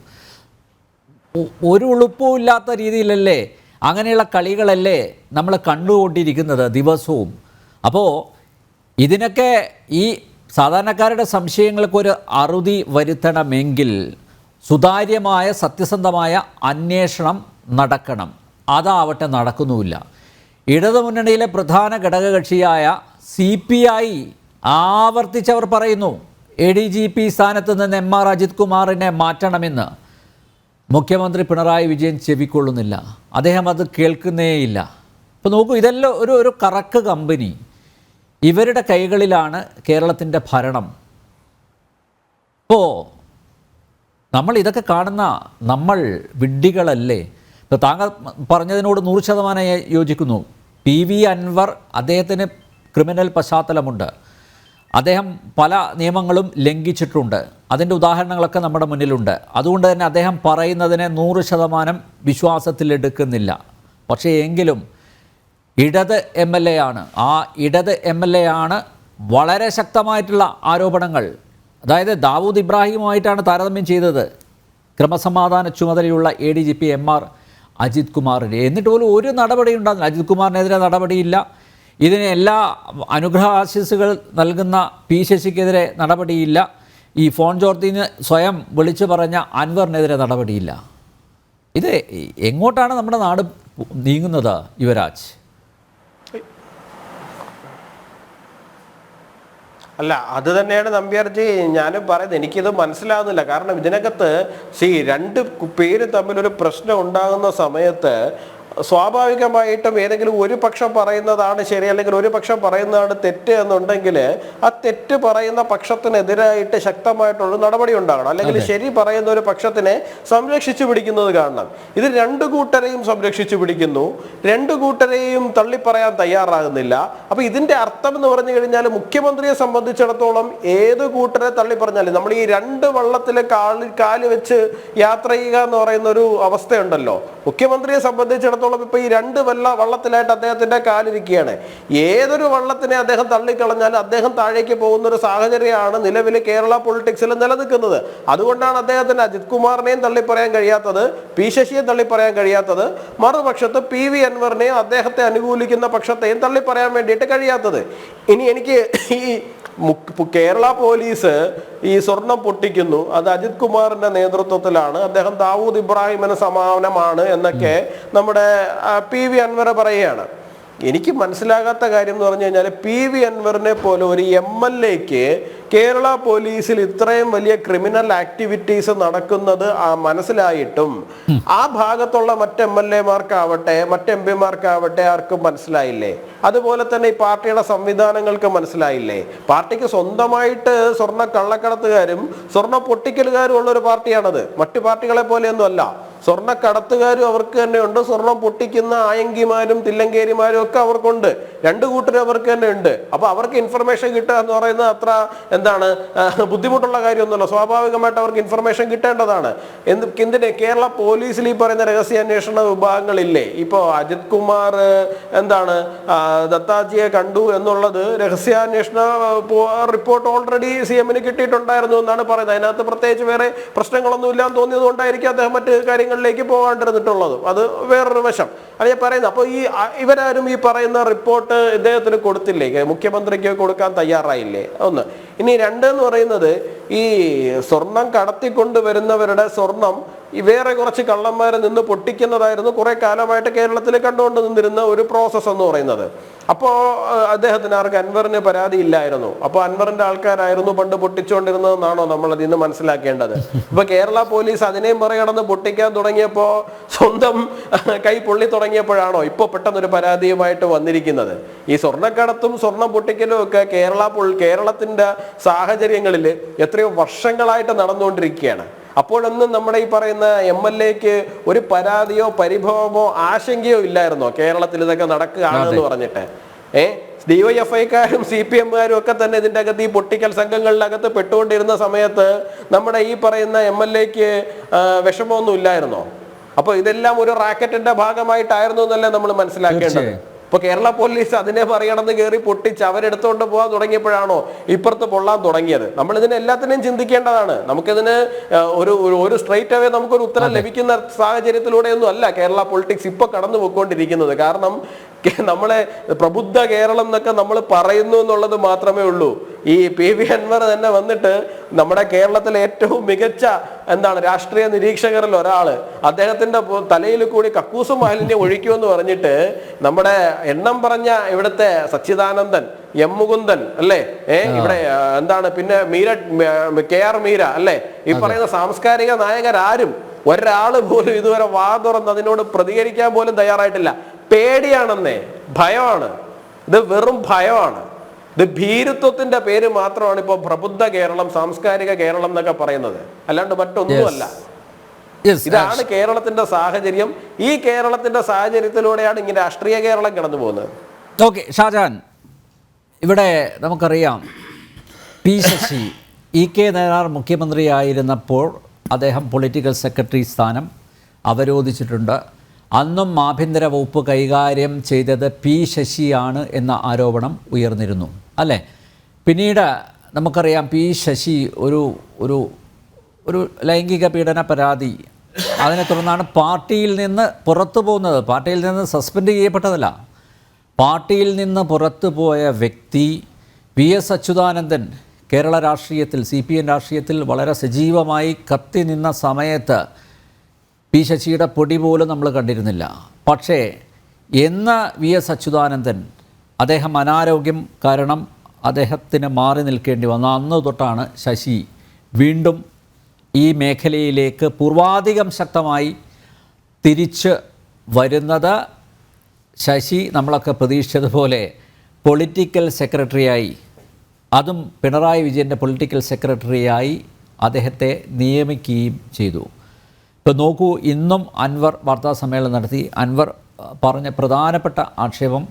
ഒരു ഉളുപ്പവും ഇല്ലാത്ത രീതിയിലല്ലേ, അങ്ങനെയുള്ള കളികളല്ലേ നമ്മൾ കണ്ടുകൊണ്ടിരിക്കുന്നത് ദിവസവും. അപ്പോൾ ഇതിനൊക്കെ ഈ സാധാരണക്കാരുടെ സംശയങ്ങൾക്കൊരു അറുതി വരുത്തണമെങ്കിൽ സുതാര്യമായ സത്യസന്ധമായ അന്വേഷണം നടക്കണം. അതാവട്ടെ നടക്കുന്നുമില്ല. ഇടതുമുന്നണിയിലെ പ്രധാന ഘടകകക്ഷിയായ CPI ആവർത്തിച്ചവർ പറയുന്നു ADGP സ്ഥാനത്ത് നിന്ന് MR അജിത് കുമാറിനെ മാറ്റണമെന്ന്. മുഖ്യമന്ത്രി പിണറായി വിജയൻ ചെവിക്കൊള്ളുന്നില്ല, അദ്ദേഹം അത് കേൾക്കുന്നേയില്ല. അപ്പോൾ നോക്കൂ, ഇതെല്ലാം ഒരു കറക്ക് കമ്പനി, ഇവരുടെ കൈകളിലാണ് കേരളത്തിൻ്റെ ഭരണം. അപ്പോൾ നമ്മൾ ഇതൊക്കെ കാണുന്ന നമ്മൾ വിഡ്ഢികളല്ലേ? ഇപ്പോൾ താങ്കൾ പറഞ്ഞതിനോട് 100% യോജിക്കുന്നു. PV അൻവർ, അദ്ദേഹത്തിന് ക്രിമിനൽ പശ്ചാത്തലമുണ്ട്, അദ്ദേഹം പല നിയമങ്ങളും ലംഘിച്ചിട്ടുണ്ട്, അതിൻ്റെ ഉദാഹരണങ്ങളൊക്കെ നമ്മുടെ മുന്നിലുണ്ട്. അതുകൊണ്ട് തന്നെ അദ്ദേഹം പറയുന്നതിനെ 100% വിശ്വാസത്തിലെടുക്കുന്നില്ല. പക്ഷേ എങ്കിലും ഇടത് MLA ആണ്, ആ ഇടത് MLA ആണ് വളരെ ശക്തമായിട്ടുള്ള ആരോപണങ്ങൾ, അതായത് ദാവൂദ് ഇബ്രാഹിമുമായിട്ടാണ് താരതമ്യം ചെയ്തത് ക്രമസമാധാന ചുമതലയുള്ള ADGP MR അജിത് കുമാറിൻ്റെ. എന്നിട്ട് പോലും ഒരു നടപടി ഉണ്ടാകുന്നില്ല. അജിത് കുമാറിനെതിരെ നടപടിയില്ല. ഇതിന് എല്ലാ അനുഗ്രഹാശിസുകൾ നൽകുന്ന P ശശിക്കെതിരെ നടപടിയില്ല. ഈ ഫോൺ ചോർത്തിന്ന് സ്വയം വിളിച്ചു പറഞ്ഞ അൻവറിനെതിരെ നടപടിയില്ല. ഇത് എങ്ങോട്ടാണ് നമ്മുടെ നാട് നീങ്ങുന്നത് യുവരാജ്? അല്ല, അത് തന്നെയാണ് നമ്പ്യാർജി ഞാനും പറയുന്നത്. എനിക്കിത് മനസ്സിലാകുന്നില്ല. കാരണം ഇതിനകത്ത് രണ്ട് പേര് തമ്മിലൊരു പ്രശ്നം ഉണ്ടാകുന്ന സമയത്ത് സ്വാഭാവികമായിട്ടും ഏതെങ്കിലും ഒരു പക്ഷം പറയുന്നതാണ് ശരി, അല്ലെങ്കിൽ ഒരു പക്ഷം പറയുന്നതാണ് തെറ്റ് എന്നുണ്ടെങ്കിൽ ആ തെറ്റ് പറയുന്ന പക്ഷത്തിനെതിരായിട്ട് ശക്തമായിട്ടുള്ള നടപടി ഉണ്ടാകണം. അല്ലെങ്കിൽ ശരി പറയുന്ന ഒരു പക്ഷത്തിനെ സംരക്ഷിച്ചു പിടിക്കുന്നത് കാണണം. ഇത് രണ്ടു കൂട്ടരെയും സംരക്ഷിച്ചു പിടിക്കുന്നു, രണ്ടു കൂട്ടരെയും തള്ളിപ്പറയാൻ തയ്യാറാകുന്നില്ല. അപ്പൊ ഇതിന്റെ അർത്ഥം എന്ന് പറഞ്ഞു കഴിഞ്ഞാൽ മുഖ്യമന്ത്രിയെ സംബന്ധിച്ചിടത്തോളം ഏത് കൂട്ടരെ തള്ളിപ്പറഞ്ഞാലും നമ്മൾ ഈ രണ്ട് വള്ളത്തിലെ കാല് വെച്ച് യാത്ര ചെയ്യുക എന്ന് പറയുന്ന ഒരു അവസ്ഥയുണ്ടല്ലോ. മുഖ്യമന്ത്രിയെ സംബന്ധിച്ചിടത്തോളം ഇപ്പൊ ഈ രണ്ട് വള്ളത്തിലായിട്ട് അദ്ദേഹത്തിന്റെ കാലിരിക്കുകയാണ്. ഏതൊരു വള്ളത്തിനെ അദ്ദേഹം തള്ളിക്കളഞ്ഞാൽ അദ്ദേഹം താഴേക്ക് പോകുന്ന ഒരു സാഹചര്യമാണ് നിലവിൽ കേരള പൊളിറ്റിക്സിൽ നിലനിൽക്കുന്നത്. അതുകൊണ്ടാണ് അദ്ദേഹത്തിന് അജിത് കുമാറിനെയും തള്ളിപ്പറയാൻ കഴിയാത്തത്, P ശശിയെ തള്ളിപ്പറയാൻ കഴിയാത്തത്, മറുപക്ഷത്ത് PV അൻവറിനെയും അദ്ദേഹത്തെ അനുകൂലിക്കുന്ന പക്ഷത്തെയും തള്ളിപ്പറയാൻ വേണ്ടിയിട്ട് കഴിയാത്തത്. ഇനി എനിക്ക് ഈ കേരള പോലീസ് ഈ സ്വർണം പൊട്ടിക്കുന്നു, അത് അജിത് കുമാറിന്റെ നേതൃത്വത്തിലാണ്, അദ്ദേഹം ദാവൂദ് ഇബ്രാഹിമിന് സമാനമാണ് എന്നൊക്കെ നമ്മുടെ PV അൻവർ പറയുകയാണ്. എനിക്ക് മനസ്സിലാകാത്ത കാര്യം എന്ന് പറഞ്ഞു കഴിഞ്ഞാൽ PV അൻവറിനെ പോലെ ഒരു MLAക്ക് കേരള പോലീസിൽ ഇത്രയും വലിയ ക്രിമിനൽ ആക്ടിവിറ്റീസ് നടക്കുന്നത് മനസ്സിലായിട്ടും ആ ഭാഗത്തുള്ള മറ്റ് MLAമാർക്കാവട്ടെ മറ്റ് MP മാർക്കാവട്ടെ ആർക്കും മനസ്സിലായില്ലേ? അതുപോലെ തന്നെ ഈ പാർട്ടിയുടെ സംവിധാനങ്ങൾക്ക് മനസ്സിലായില്ലേ? പാർട്ടിക്ക് സ്വന്തമായിട്ട് സ്വർണ്ണ കള്ളക്കടത്തുകാരും സ്വർണ്ണ പൊട്ടിക്കലുകാരും ഉള്ളൊരു പാർട്ടിയാണത്. മറ്റു പാർട്ടികളെ പോലെയൊന്നും അല്ല. സ്വർണ്ണ കടത്തുകാരും അവർക്ക് തന്നെ ഉണ്ട്, സ്വർണം പൊട്ടിക്കുന്ന ആയങ്കിമാരും തില്ലങ്കേരിമാരും ഒക്കെ അവർക്കുണ്ട്. രണ്ടു കൂട്ടരും അവർക്ക് തന്നെ ഉണ്ട്. അപ്പൊ അവർക്ക് ഇൻഫർമേഷൻ കിട്ടുക എന്ന് പറയുന്നത് അത്ര എന്താണ് ബുദ്ധിമുട്ടുള്ള കാര്യമൊന്നുമല്ല. സ്വാഭാവികമായിട്ട് അവർക്ക് ഇൻഫർമേഷൻ കിട്ടേണ്ടതാണ്. എന്തിന് കേരള പോലീസിൽ ഈ പറയുന്ന രഹസ്യാന്വേഷണ വിഭാഗങ്ങളില്ലേ? ഇപ്പോ അജിത് കുമാർ എന്താണ് ദത്താജിയെ കണ്ടു എന്നുള്ളത് രഹസ്യാന്വേഷണ റിപ്പോർട്ട് ഓൾറെഡി CM-ന് കിട്ടിയിട്ടുണ്ടായിരുന്നു എന്നാണ് പറയുന്നത്. അതിനകത്ത് പ്രത്യേകിച്ച് വേറെ പ്രശ്നങ്ങളൊന്നും ഇല്ലാന്ന് തോന്നിയത് കൊണ്ടായിരിക്കും അദ്ദേഹം മറ്റ് കാര്യങ്ങളിലേക്ക് പോകാണ്ടിരുന്നിട്ടുള്ളതും. അത് വേറൊരു വശം അത് ഞാൻ പറയുന്നത്. അപ്പോൾ ഈ ഇവരാരും ഈ പറയുന്ന റിപ്പോർട്ട് ഇദ്ദേഹത്തിന് കൊടുത്തില്ലേ? മുഖ്യമന്ത്രിക്ക് കൊടുക്കാൻ തയ്യാറായില്ലേ? ഒന്ന്. ഇനി രണ്ട് എന്ന് പറയുന്നത് ഈ സ്വർണം കടത്തിക്കൊണ്ടുവരുന്നവരുടെ സ്വർണം ഈ വേറെ കുറച്ച് കള്ളന്മാരെ നിന്ന് പൊട്ടിക്കുന്നതായിരുന്നു കുറെ കാലമായിട്ട് കേരളത്തിൽ കണ്ടുകൊണ്ട് നിന്നിരുന്ന ഒരു പ്രോസസ്സ് എന്ന് പറയുന്നത്. അപ്പോൾ അദ്ദേഹത്തിന് ആർക്ക് അൻവറിന് പരാതി ഇല്ലായിരുന്നു. അപ്പോൾ അൻവറിന്റെ ആൾക്കാരായിരുന്നു പണ്ട് പൊട്ടിച്ചുകൊണ്ടിരുന്നതെന്നാണോ നമ്മൾ അതിൽ നിന്ന് മനസ്സിലാക്കേണ്ടത്? ഇപ്പൊ കേരള പോലീസ് അതിനെയും മറികടന്ന് പൊട്ടിക്കാൻ തുടങ്ങിയപ്പോ സ്വന്തം കൈ പൊള്ളി തുടങ്ങിയപ്പോഴാണോ ഇപ്പൊ പെട്ടെന്നൊരു പരാതിയുമായിട്ട് വന്നിരിക്കുന്നത്? ഈ സ്വർണ്ണക്കടത്തും സ്വർണം പൊട്ടിക്കലും ഒക്കെ കേരളത്തിന്റെ സാഹചര്യങ്ങളിൽ എത്രയോ വർഷങ്ങളായിട്ട് നടന്നുകൊണ്ടിരിക്കുകയാണ്. അപ്പോഴൊന്നും നമ്മുടെ ഈ പറയുന്ന MLAക്ക് ഒരു പരാതിയോ പരിഭവമോ ആശങ്കയോ ഇല്ലായിരുന്നോ കേരളത്തിൽ ഇതൊക്കെ നടക്കുകയാണെന്ന് പറഞ്ഞിട്ട്? DYFIക്കാരും CPMകാരും ഒക്കെ തന്നെ ഇതിൻ്റെ അകത്ത് ഈ പൊട്ടിക്കൽ സംഘങ്ങളിലകത്ത് പെട്ടുകൊണ്ടിരുന്ന സമയത്ത് നമ്മുടെ ഈ പറയുന്ന MLAക്ക് വിഷമമൊന്നും ഇല്ലായിരുന്നോ? അപ്പൊ ഇതെല്ലാം ഒരു റാക്കറ്റിന്റെ ഭാഗമായിട്ടായിരുന്നു എന്നല്ലേ നമ്മൾ മനസ്സിലാക്കേണ്ടത്? ഇപ്പൊ കേരള പോലീസ് അതിനെ മറികടന്ന് കയറി പൊട്ടിച്ച് അവരെടുത്തുകൊണ്ട് പോകാൻ തുടങ്ങിയപ്പോഴാണോ ഇപ്പുറത്ത് പൊള്ളാൻ തുടങ്ങിയത്? നമ്മൾ ഇതിനെ എല്ലാത്തിനെയും ചിന്തിക്കേണ്ടതാണ്. നമുക്കിതിന് ഒരു സ്ട്രൈറ്റ് അവേ നമുക്കൊരു ഉത്തരം ലഭിക്കുന്ന സാഹചര്യത്തിലൂടെയൊന്നും അല്ല കേരള പൊളിറ്റിക്സ് ഇപ്പൊ കടന്നു പോയിക്കൊണ്ടിരിക്കുന്നത്. കാരണം നമ്മളെ പ്രബുദ്ധ കേരളം എന്നൊക്കെ നമ്മൾ പറയുന്നു എന്നുള്ളത് മാത്രമേ ഉള്ളൂ. ഈ PV അൻവർ തന്നെ വന്നിട്ട് നമ്മുടെ കേരളത്തിലെ ഏറ്റവും മികച്ച രാഷ്ട്രീയ നിരീക്ഷകരിൽ ഒരാള് അദ്ദേഹത്തിന്റെ തലയിൽ കൂടി കക്കൂസ് മാലിന്യം ഒഴിക്കുമെന്ന് പറഞ്ഞിട്ട് നമ്മുടെ എണ്ണം പറഞ്ഞ ഇവിടുത്തെ സച്ചിദാനന്ദൻ, മുകുന്ദൻ അല്ലേ, ഇവിടെ പിന്നെ KR മീര അല്ലേ, ഈ പറയുന്ന സാംസ്കാരിക നായകരാരും ഒരാള് പോലും ഇതുവരെ വാ തുറന്ന് അതിനോട് പ്രതികരിക്കാൻ പോലും തയ്യാറായിട്ടില്ല. പേടിയാണെന്നേ, ഭയമാണ്. ഇത് വെറും ഭയമാണ്. ഇത് ഭീരുത്വത്തിന്റെ പേര് മാത്രമാണ് ഇപ്പോൾ പ്രബുദ്ധ കേരളം, സാംസ്കാരിക കേരളം എന്നൊക്കെ പറയുന്നത്, അല്ലാണ്ട് മറ്റൊന്നുമല്ല. ഇതാണ് കേരളത്തിന്റെ സാഹചര്യം. ഈ കേരളത്തിന്റെ സാഹചര്യത്തിലൂടെയാണ് ഇങ്ങനെ രാഷ്ട്രീയ കേരളം കടന്നു പോകുന്നത്. ഓക്കെ ഷാജാൻ, ഇവിടെ നമുക്കറിയാം P ശശി EK നായനാർ മുഖ്യമന്ത്രിയായിരുന്നപ്പോൾ അദ്ദേഹം പൊളിറ്റിക്കൽ സെക്രട്ടറി സ്ഥാനം അവരോധിച്ചിട്ടുണ്ട്. അന്നും ആഭ്യന്തര വകുപ്പ് കൈകാര്യം ചെയ്തത് P ശശിയാണ് എന്ന ആരോപണം ഉയർന്നിരുന്നു അല്ലേ? പിന്നീട് നമുക്കറിയാം P ശശി ഒരു ലൈംഗിക പീഡന പരാതി, അതിനെ തുടർന്നാണ് പാർട്ടിയിൽ നിന്ന് പുറത്തു പോകുന്നത്. പാർട്ടിയിൽ നിന്ന് സസ്പെൻഡ് ചെയ്യപ്പെട്ടതല്ല, പാർട്ടിയിൽ നിന്ന് പുറത്തു പോയ വ്യക്തി VS അച്യുതാനന്ദൻ കേരള രാഷ്ട്രീയത്തിൽ CPM രാഷ്ട്രീയത്തിൽ വളരെ സജീവമായി കത്തി നിന്ന സമയത്ത് P ശശിയുടെ പൊടി പോലും നമ്മൾ കണ്ടിരുന്നില്ല. പക്ഷേ എന്ന് VS അച്യുതാനന്ദൻ അദ്ദേഹം അനാരോഗ്യം കാരണം അദ്ദേഹത്തിന് മാറി നിൽക്കേണ്ടി വന്നു, അന്ന് തൊട്ടാണ് ശശി വീണ്ടും ഈ മേഖലയിലേക്ക് പൂർവാധികം ശക്തമായി തിരിച്ച് വരുന്നത്. ശശി നമ്മളൊക്കെ പ്രതീക്ഷിച്ചതുപോലെ പൊളിറ്റിക്കൽ സെക്രട്ടറിയായി, അതും പിണറായി വിജയൻ്റെ പൊളിറ്റിക്കൽ സെക്രട്ടറിയായി അദ്ദേഹത്തെ നിയമിക്കുകയും ചെയ്തു. ഇപ്പോൾ നോക്കൂ, ഇന്നും അൻവർ വാർത്താ സമ്മേളനം നടത്തി. അൻവർ പറഞ്ഞ പ്രധാനപ്പെട്ട ആക്ഷേപം,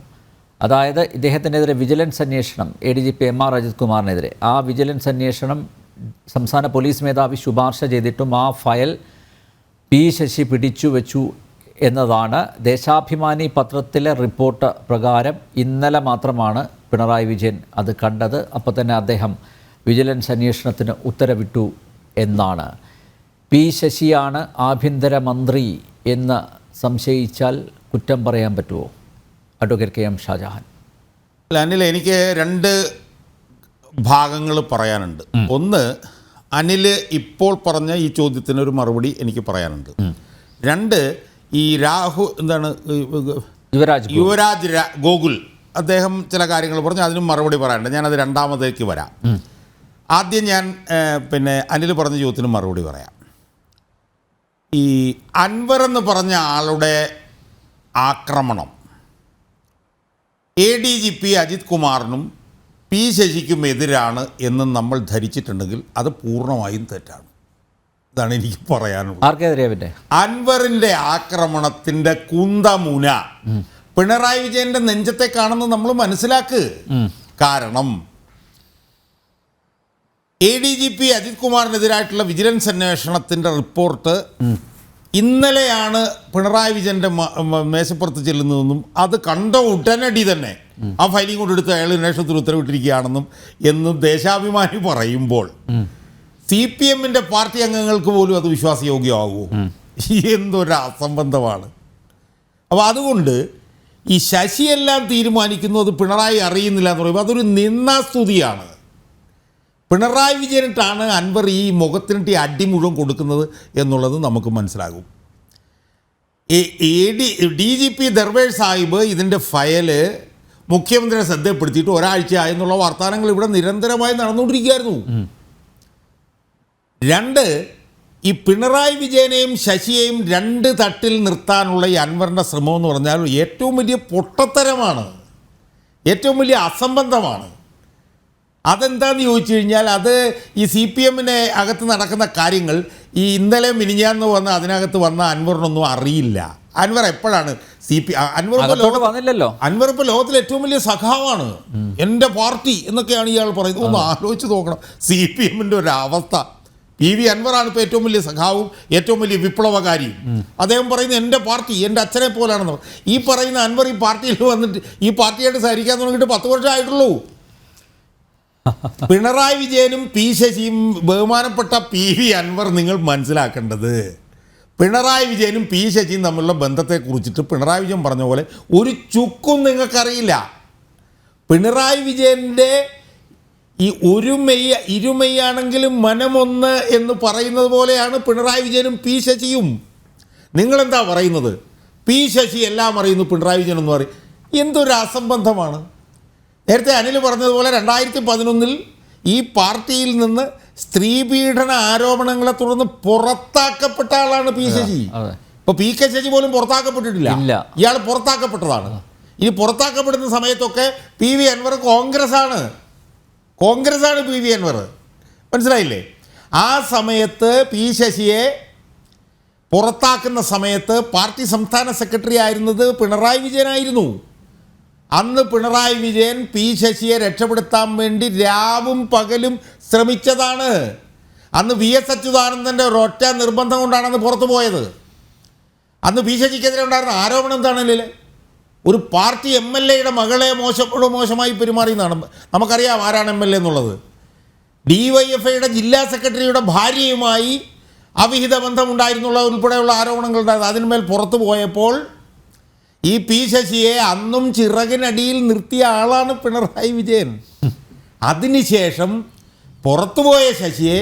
അതായത് ഇദ്ദേഹത്തിനെതിരെ വിജിലൻസ് അന്വേഷണം ADGP MR അജിത് കുമാറിനെതിരെ, ആ വിജിലൻസ് അന്വേഷണം സംസ്ഥാന പോലീസ് മേധാവി ശുപാർശ ചെയ്തിട്ടും ആ ഫയൽ P ശശി പിടിച്ചു വെച്ചു എന്നതാണ്. ദേശാഭിമാനി പത്രത്തിലെ റിപ്പോർട്ട് പ്രകാരം ഇന്നലെ മാത്രമാണ് പിണറായി വിജയൻ അത് കണ്ടത്. അപ്പോൾ തന്നെ അദ്ദേഹം വിജിലൻസ് അന്വേഷണത്തിന് ഉത്തരവിട്ടു എന്നാണ്. P ശശിയാണ് ആഭ്യന്തരമന്ത്രി എന്ന് സംശയിച്ചാൽ കുറ്റം പറയാൻ പറ്റുമോ? Advocate KM Shah Jahan. അനിൽ, എനിക്ക് രണ്ട് ഭാഗങ്ങൾ പറയാനുണ്ട്. ഒന്ന്, അനിൽ ഇപ്പോൾ പറഞ്ഞ ഈ ചോദ്യത്തിനൊരു മറുപടി എനിക്ക് പറയാനുണ്ട്. രണ്ട്, ഈ യുവരാജ് ഗോകുൽ അദ്ദേഹം ചില കാര്യങ്ങൾ പറഞ്ഞു, അതിനും മറുപടി പറയാനുണ്ട്. ഞാനത് രണ്ടാമതേക്ക് വരാം. ആദ്യം ഞാൻ അനിൽ പറഞ്ഞ ചോദ്യത്തിന് മറുപടി പറയാം. ഈ അൻവർ എന്ന് പറഞ്ഞ ആളുടെ ആക്രമണം ADGP അജിത് കുമാറിനും P ശശിക്കും എതിരാണ് എന്ന് നമ്മൾ ധരിച്ചിട്ടുണ്ടെങ്കിൽ അത് പൂർണ്ണമായും തെറ്റാണ്. ഇതാണ് എനിക്ക് പറയാനുള്ളത്. ആർക്കെതിരെ? അൻവറിൻ്റെ ആക്രമണത്തിൻ്റെ കുന്തമുന പിണറായി വിജയൻ്റെ നെഞ്ചത്തേക്കാണെന്ന് നമ്മൾ മനസ്സിലാക്ക്. കാരണം ADGP അജിത് കുമാറിനെതിരായിട്ടുള്ള വിജിലൻസ് അന്വേഷണത്തിൻ്റെ റിപ്പോർട്ട് ഇന്നലെയാണ് പിണറായി വിജയൻ്റെ മേശപ്പുറത്ത് ചെല്ലുന്നതെന്നും അത് കണ്ട ഉടനടി തന്നെ ആ ഫയലിംഗ് കൊണ്ടെടുത്ത് അയാൾ അന്വേഷണത്തിന് ഉത്തരവിട്ടിരിക്കുകയാണെന്നും എന്നും ദേശാഭിമാനി പറയുമ്പോൾ CPMൻ്റെ പാർട്ടി അംഗങ്ങൾക്ക് പോലും അത് വിശ്വാസയോഗ്യമാകുമോ? എന്തൊരു അസംബന്ധമാണ്. അപ്പോൾ അതുകൊണ്ട് ഈ ശശിയെല്ലാം തീരുമാനിക്കുന്നത് പിണറായി അറിയുന്നില്ല എന്ന് പറയുമ്പോൾ അതൊരു നിന്ദാസ്തുതിയാണ്. പിണറായി വിജയനിട്ടാണ് അൻവർ ഈ മുഖത്തിനിട്ട് അടി മുഴുവൻ കൊടുക്കുന്നത് എന്നുള്ളത് നമുക്ക് മനസ്സിലാകും. DGP ദർവേഷ് സാഹിബ് ഇതിൻ്റെ ഫയല് മുഖ്യമന്ത്രിയെ ശ്രദ്ധപ്പെടുത്തിയിട്ട് ഒരാഴ്ച ആയെന്നുള്ള വർത്തമാനങ്ങൾ ഇവിടെ നിരന്തരമായി നടന്നുകൊണ്ടിരിക്കുകയായിരുന്നു. 2, ഈ പിണറായി വിജയനെയും ശശിയെയും 2 തട്ടിൽ നിർത്താനുള്ള ഈ അൻവറിൻ്റെ ശ്രമം എന്ന് പറഞ്ഞാൽ ഏറ്റവും വലിയ പൊട്ടത്തരമാണ്, ഏറ്റവും വലിയ അസംബന്ധമാണ്. അതെന്താണെന്ന് ചോദിച്ചു കഴിഞ്ഞാൽ അത് ഈ CPM അകത്ത് നടക്കുന്ന കാര്യങ്ങൾ ഈ ഇന്നലെ മിനിഞ്ഞാന്ന് അതിനകത്ത് വന്ന അൻവറിനൊന്നും അറിയില്ല. അൻവർ എപ്പോഴാണ് വന്നില്ലല്ലോ. അൻവർ ഇപ്പോൾ ലോകത്തിലെ ഏറ്റവും വലിയ സഖാവാണ്, എൻ്റെ പാർട്ടി എന്നൊക്കെയാണ് ഇയാൾ പറയുന്നത്. ഒന്ന് ആലോചിച്ച് നോക്കണം CPM ഒരു അവസ്ഥ. PV അൻവറാണ് ഇപ്പോൾ ഏറ്റവും വലിയ സഖാവും ഏറ്റവും വലിയ വിപ്ലവകാരിയും. അദ്ദേഹം പറയുന്നത് എൻ്റെ പാർട്ടി എൻ്റെ അച്ഛനെ പോലാണെന്ന്. ഈ പറയുന്ന അൻവർ ഈ പാർട്ടിയിൽ വന്നിട്ട് ഈ പാർട്ടിയായിട്ട് സഹകരിക്കാൻ തുടങ്ങിയിട്ട് 10 വർഷമായിട്ടുള്ളൂ. പിണറായി വിജയനും P ശശിയും ബഹുമാനപ്പെട്ട PV അൻവർ നിങ്ങൾ മനസ്സിലാക്കേണ്ടത്, പിണറായി വിജയനും P ശശിയും തമ്മിലുള്ള ബന്ധത്തെക്കുറിച്ചിട്ട് പിണറായി വിജയൻ പറഞ്ഞ പോലെ ഒരു ചുക്കും നിങ്ങൾക്കറിയില്ല. പിണറായി വിജയൻ്റെ ഈ ഇരുമയാണെങ്കിലും മനമൊന്ന് എന്ന് പറയുന്നത് പോലെയാണ് പിണറായി വിജയനും P ശശിയും. നിങ്ങളെന്താ പറയുന്നത്? P ശശി എല്ലാം അറിയുന്നു, പിണറായി വിജയൻ എന്ന് പറയും. എന്തൊരു അസംബന്ധമാണ്. നേരത്തെ അനിൽ പറഞ്ഞതുപോലെ 2011 ഈ പാർട്ടിയിൽ നിന്ന് സ്ത്രീപീഡന ആരോപണങ്ങളെ തുടർന്ന് പുറത്താക്കപ്പെട്ട ആളാണ് P ശശി. ഇപ്പോൾ PK ശശി പോലും പുറത്താക്കപ്പെട്ടിട്ടില്ല, ഇയാൾ പുറത്താക്കപ്പെട്ടതാണ്. ഇനി പുറത്താക്കപ്പെടുന്ന സമയത്തൊക്കെ PV അൻവർ കോൺഗ്രസ്സാണ് PV അൻവർ, മനസ്സിലായില്ലേ? ആ സമയത്ത് P ശശിയെ പുറത്താക്കുന്ന സമയത്ത് പാർട്ടി സംസ്ഥാന സെക്രട്ടറി ആയിരുന്നത് പിണറായി വിജയനായിരുന്നു. അന്ന് പിണറായി വിജയൻ P ശശിയെ രക്ഷപ്പെടുത്താൻ വേണ്ടി രാവും പകലും ശ്രമിച്ചതാണ്. അന്ന് VS അച്യുതാനന്ദൻ്റെ ഒരൊറ്റ നിർബന്ധം കൊണ്ടാണ് അന്ന് പുറത്തു പോയത്. അന്ന് P ശശിക്കെതിരെ ഉണ്ടായിരുന്ന ആരോപണം എന്താണെന്നില്ല, ഒരു പാർട്ടി MLAയുടെ മകളെ മോശമായി പെരുമാറിയെന്നാണ്. നമുക്കറിയാം ആരാണ് MLA എന്നുള്ളത്. DYFIയുടെ ജില്ലാ സെക്രട്ടറിയുടെ ഭാര്യയുമായി അവിഹിത ബന്ധമുണ്ടായിരുന്നുള്ള ഉൾപ്പെടെയുള്ള ആരോപണങ്ങളുണ്ടായിരുന്നു. അതിന്മേൽ പുറത്തു പോയപ്പോൾ ഈ P ശശിയെ അന്നും ചിറകിനടിയിൽ നിർത്തിയ ആളാണ് പിണറായി വിജയൻ. അതിനുശേഷം പുറത്തുപോയ ശശിയെ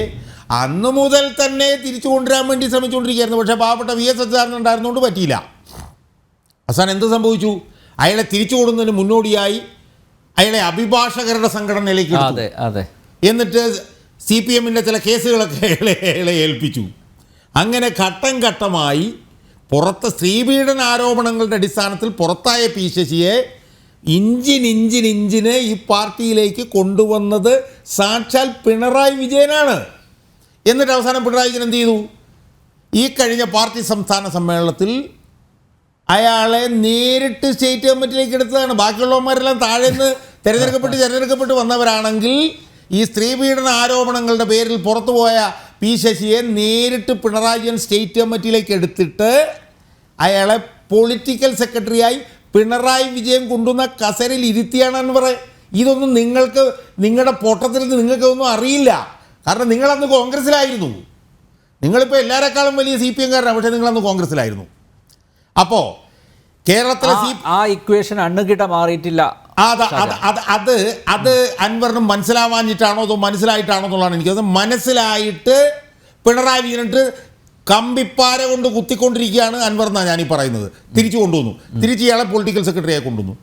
അന്നു മുതൽ തന്നെ തിരിച്ചു കൊണ്ടുവരാൻ വേണ്ടി ശ്രമിച്ചുകൊണ്ടിരിക്കുകയായിരുന്നു. പക്ഷേ പാവപ്പെട്ട VS അച്യുതാനന്ദൻ ഉണ്ടായിരുന്നുകൊണ്ട് പറ്റിയില്ല. അവസാനം എന്ത് സംഭവിച്ചു? അയാളെ തിരിച്ചു കൊടുക്കുന്നതിന് മുന്നോടിയായി അയാളെ അഭിഭാഷകരുടെ സംഘടനയിലേക്ക് എടുത്തു. എന്നിട്ട് CPM ചില കേസുകളൊക്കെ അയാളെ ഏൽപ്പിച്ചു. അങ്ങനെ ഘട്ടം ഘട്ടമായി സ്ത്രീപീഡന ആരോപണങ്ങളുടെ അടിസ്ഥാനത്തിൽ പുറത്തായ P ശശിയെ ഇഞ്ചിന് ഈ പാർട്ടിയിലേക്ക് കൊണ്ടുവന്നത് സാക്ഷാൽ പിണറായി വിജയനാണ്. എന്നിട്ട് അവസാനം പിണറായി വിജയൻ എന്ത് ചെയ്തു? ഈ കഴിഞ്ഞ പാർട്ടി സംസ്ഥാന സമ്മേളനത്തിൽ അയാളെ നേരിട്ട് സ്റ്റേറ്റ് കമ്മിറ്റിയിലേക്ക് എടുത്തതാണ്. ബാക്കിയുള്ളവന്മാരെല്ലാം താഴെ നിന്ന് തിരഞ്ഞെടുക്കപ്പെട്ട് വന്നവരാണെങ്കിൽ ഈ സ്ത്രീപീഡന ആരോപണങ്ങളുടെ പേരിൽ പുറത്തുപോയ P ശശിയെ നേരിട്ട് പിണറായി വിജയൻ സ്റ്റേറ്റ് കമ്മിറ്റിയിലേക്ക് എടുത്തിട്ട് അയാളെ പൊളിറ്റിക്കൽ സെക്രട്ടറിയായി പിണറായി വിജയൻ കൊണ്ടുവന്ന കസേരയിൽ ഇരുത്തിയാണ് അൻവർ. ഇതൊന്നും നിങ്ങളുടെ പൊട്ടത്തിൽ നിങ്ങൾക്കൊന്നും അറിയില്ല. കാരണം നിങ്ങളന്ന് കോൺഗ്രസ്സിലായിരുന്നു. നിങ്ങളിപ്പോൾ എല്ലാവരെക്കാളും വലിയ CPM-കാരനാണ്, പക്ഷേ നിങ്ങളന്ന് കോൺഗ്രസ്സിലായിരുന്നു. അപ്പോൾ കേരളത്തിലെ ആ ഇക്വേഷൻ അണ്ണുകിട മാറിയിട്ടില്ല. അത് അൻവറിന് മനസ്സിലാവാഞ്ഞിട്ടാണോ അതോ മനസ്സിലായിട്ടാണോ എന്നുള്ളതാണ് എനിക്കത്. മനസ്സിലായിട്ട് പിണറായി വിജയനിട്ട് കമ്പിപ്പാര കൊണ്ട് കുത്തിക്കൊണ്ടിരിക്കുകയാണ് അൻവർ എന്നാണ് ഞാനീ പറയുന്നത്. തിരിച്ചു കൊണ്ടുവന്നു, തിരിച്ച് ഇയാളെ പൊളിറ്റിക്കൽ സെക്രട്ടറിയായി കൊണ്ടുവന്നു.